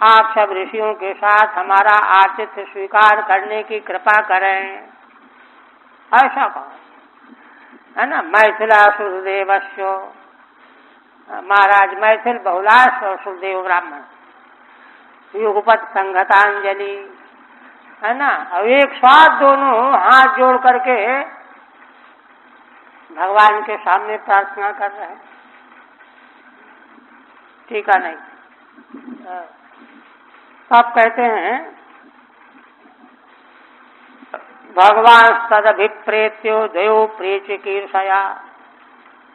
आप सब ऋषियों के साथ हमारा आतिथ्य स्वीकार करने की कृपा करें। ऐसा कहो, है ना। मैथिलासुरदेवस्यो, महाराज मैथिल बहुलाश और सुरदेव ब्राह्मण, युगपत संगतांजलि, है ना। और एक साथ दोनों हाथ जोड़ करके भगवान के सामने प्रार्थना कर रहे हैं। ठीक है नहीं। आप कहते हैं भगवान तदभिप्रेत्यो द्वयो प्रीचिकीर्षया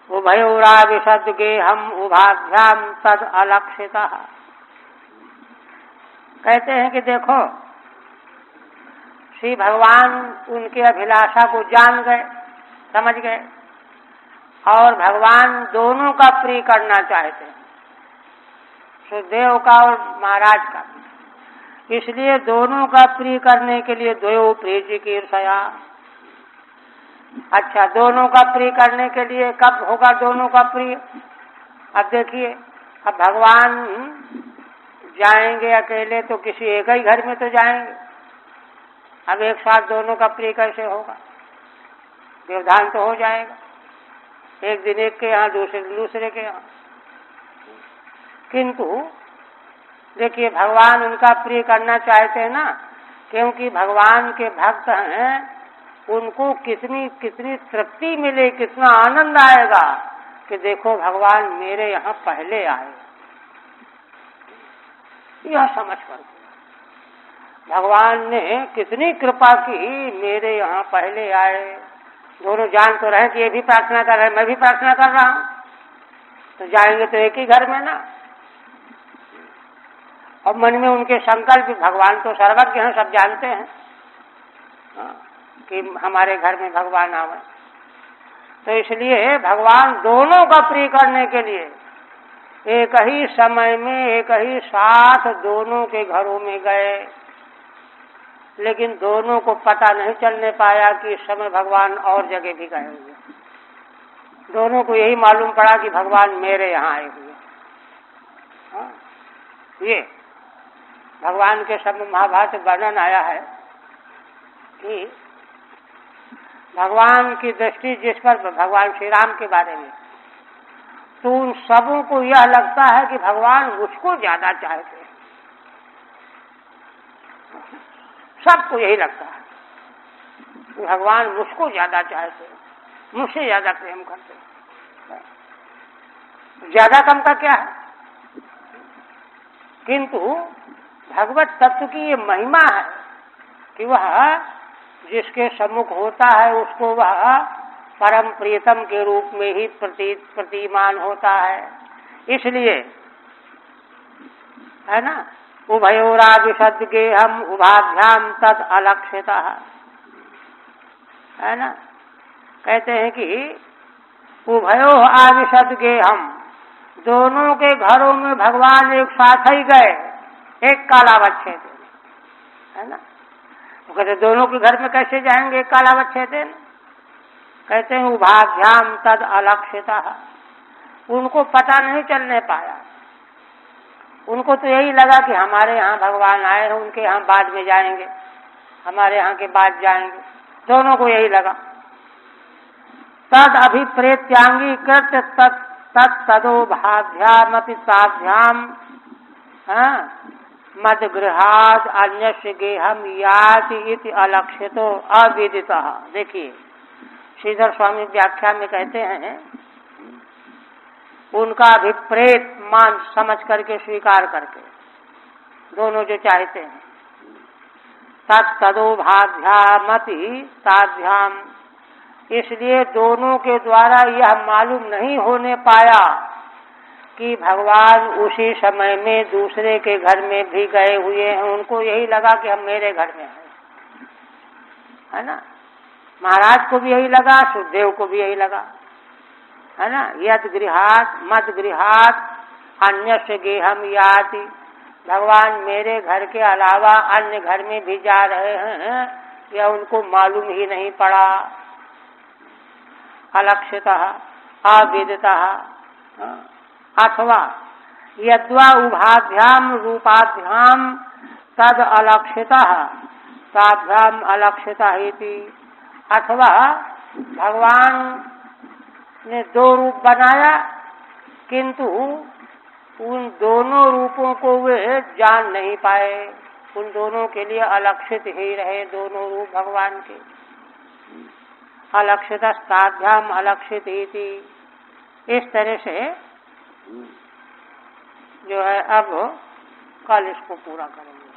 उभयोराविशद्गे हम उभाभ्याम तद अलक्षिता। कहते हैं कि देखो, श्री भगवान उनके अभिलाषा को जान गए, समझ गए, और भगवान दोनों का प्रिय करना चाहते हैं, सुखदेव का और महाराज का। इसलिए दोनों का प्रिय करने के लिए द्वयो प्रीचिकीर्षया। अच्छा, दोनों का प्रिय करने के लिए कब होगा दोनों का प्रिय? अब देखिए, अब भगवान जाएंगे अकेले तो किसी एक ही घर में तो जाएंगे। अब एक साथ दोनों का प्रिय कैसे होगा? व्यवधान तो हो जाएगा, एक दिन एक के यहाँ, दूसरे दिन दूसरे के यहाँ। किंतु देखिए, भगवान उनका प्रिय करना चाहते हैं ना, क्योंकि भगवान के भक्त हैं, उनको कितनी कितनी तृप्ति मिले, कितना आनंद आएगा कि देखो भगवान मेरे यहाँ पहले आए। यह समझ कर भगवान ने कितनी कृपा की, मेरे यहाँ पहले आए। दोनों जान तो रहे कि ये भी प्रार्थना कर रहे, मैं भी प्रार्थना कर रहा हूँ, तो जाएंगे तो एक ही घर में ना। और मन में उनके संकल्प, भगवान तो सर्वज्ञ हैं, सब जानते हैं कि हमारे घर में भगवान आवे। तो इसलिए भगवान दोनों का प्रिय करने के लिए एक ही समय में एक ही साथ दोनों के घरों में गए, लेकिन दोनों को पता नहीं चलने पाया कि इस समय भगवान और जगह भी गए हुए। दोनों को यही मालूम पड़ा कि भगवान मेरे यहाँ आए हुए। ये भगवान के सब महाभारत वर्णन आया है कि भगवान की दृष्टि जिस पर, भगवान श्री राम के बारे में, तो उन सबों को यह लगता है कि भगवान मुझको ज्यादा चाहते हैं। सबको यही लगता है कि भगवान मुझको ज्यादा चाहते हैं, मुझसे ज्यादा प्रेम करते हैं। ज्यादा कम का क्या है? किंतु भगवत तत्व की ये महिमा है कि वह जिसके सम्मुख होता है उसको वह परम प्रियतम के रूप में ही प्रतीमान होता है। इसलिए, है ना, उभयोराविशद गेहम उभाभ्याम तद अलक्षितः, है ना। कहते हैं कि उभयो आविशद गेहम, दोनों के घरों में भगवान एक साथ ही गए, एक कालावच्छेद, है ना। वो कहते दोनों के घर में कैसे जाएंगे एक कालावच्छेद? कहते हैं उभाभ्याम तद अलक्षितः, उनको पता नहीं चलने पाया। उनको तो यही लगा कि हमारे यहाँ भगवान आए हैं, उनके यहाँ बाद में जाएंगे, हमारे यहाँ के बाद जाएंगे, दोनों को यही लगा। तद अभिप्रेत्यांगी कृत्य तदोभाभ्यामपि ताभ्याम मदगृहाद अन्यस्य गेहम याति इति अलक्षितो अविदितः। देखिए श्रीधर स्वामी व्याख्या में कहते हैं उनका अभिप्रेत मान समझ करके, स्वीकार करके, दोनों जो चाहते हैं, तदोभाभ्यामपि ताभ्याम, इसलिए दोनों के द्वारा यह मालूम नहीं होने पाया कि भगवान उसी समय में दूसरे के घर में भी गए हुए हैं। उनको यही लगा कि हम मेरे घर में हैं, है ना। महाराज को भी यही लगा, सुखदेव को भी यही लगा, है ना। यद गृहात मद गृहात अन्यस्य गेहम याति, भगवान मेरे घर के अलावा अन्य घर में भी जा रहे हैं, यह उनको मालूम ही नहीं पड़ा। अलक्षितः अविदितः, अथवा यद्वा उभाभ्याम रूपाभ्याम तद अलक्षितः ताभ्याम अलक्षितः इति, अथवा भगवान ने दो रूप बनाया किंतु उन दोनों रूपों को वे जान नहीं पाए, उन दोनों के लिए अलक्षित ही रहे दोनों रूप भगवान के। अलक्षित ताभ्याम अलक्षित इति, इस तरह से जो है अब कल इसको पूरा करेंगे।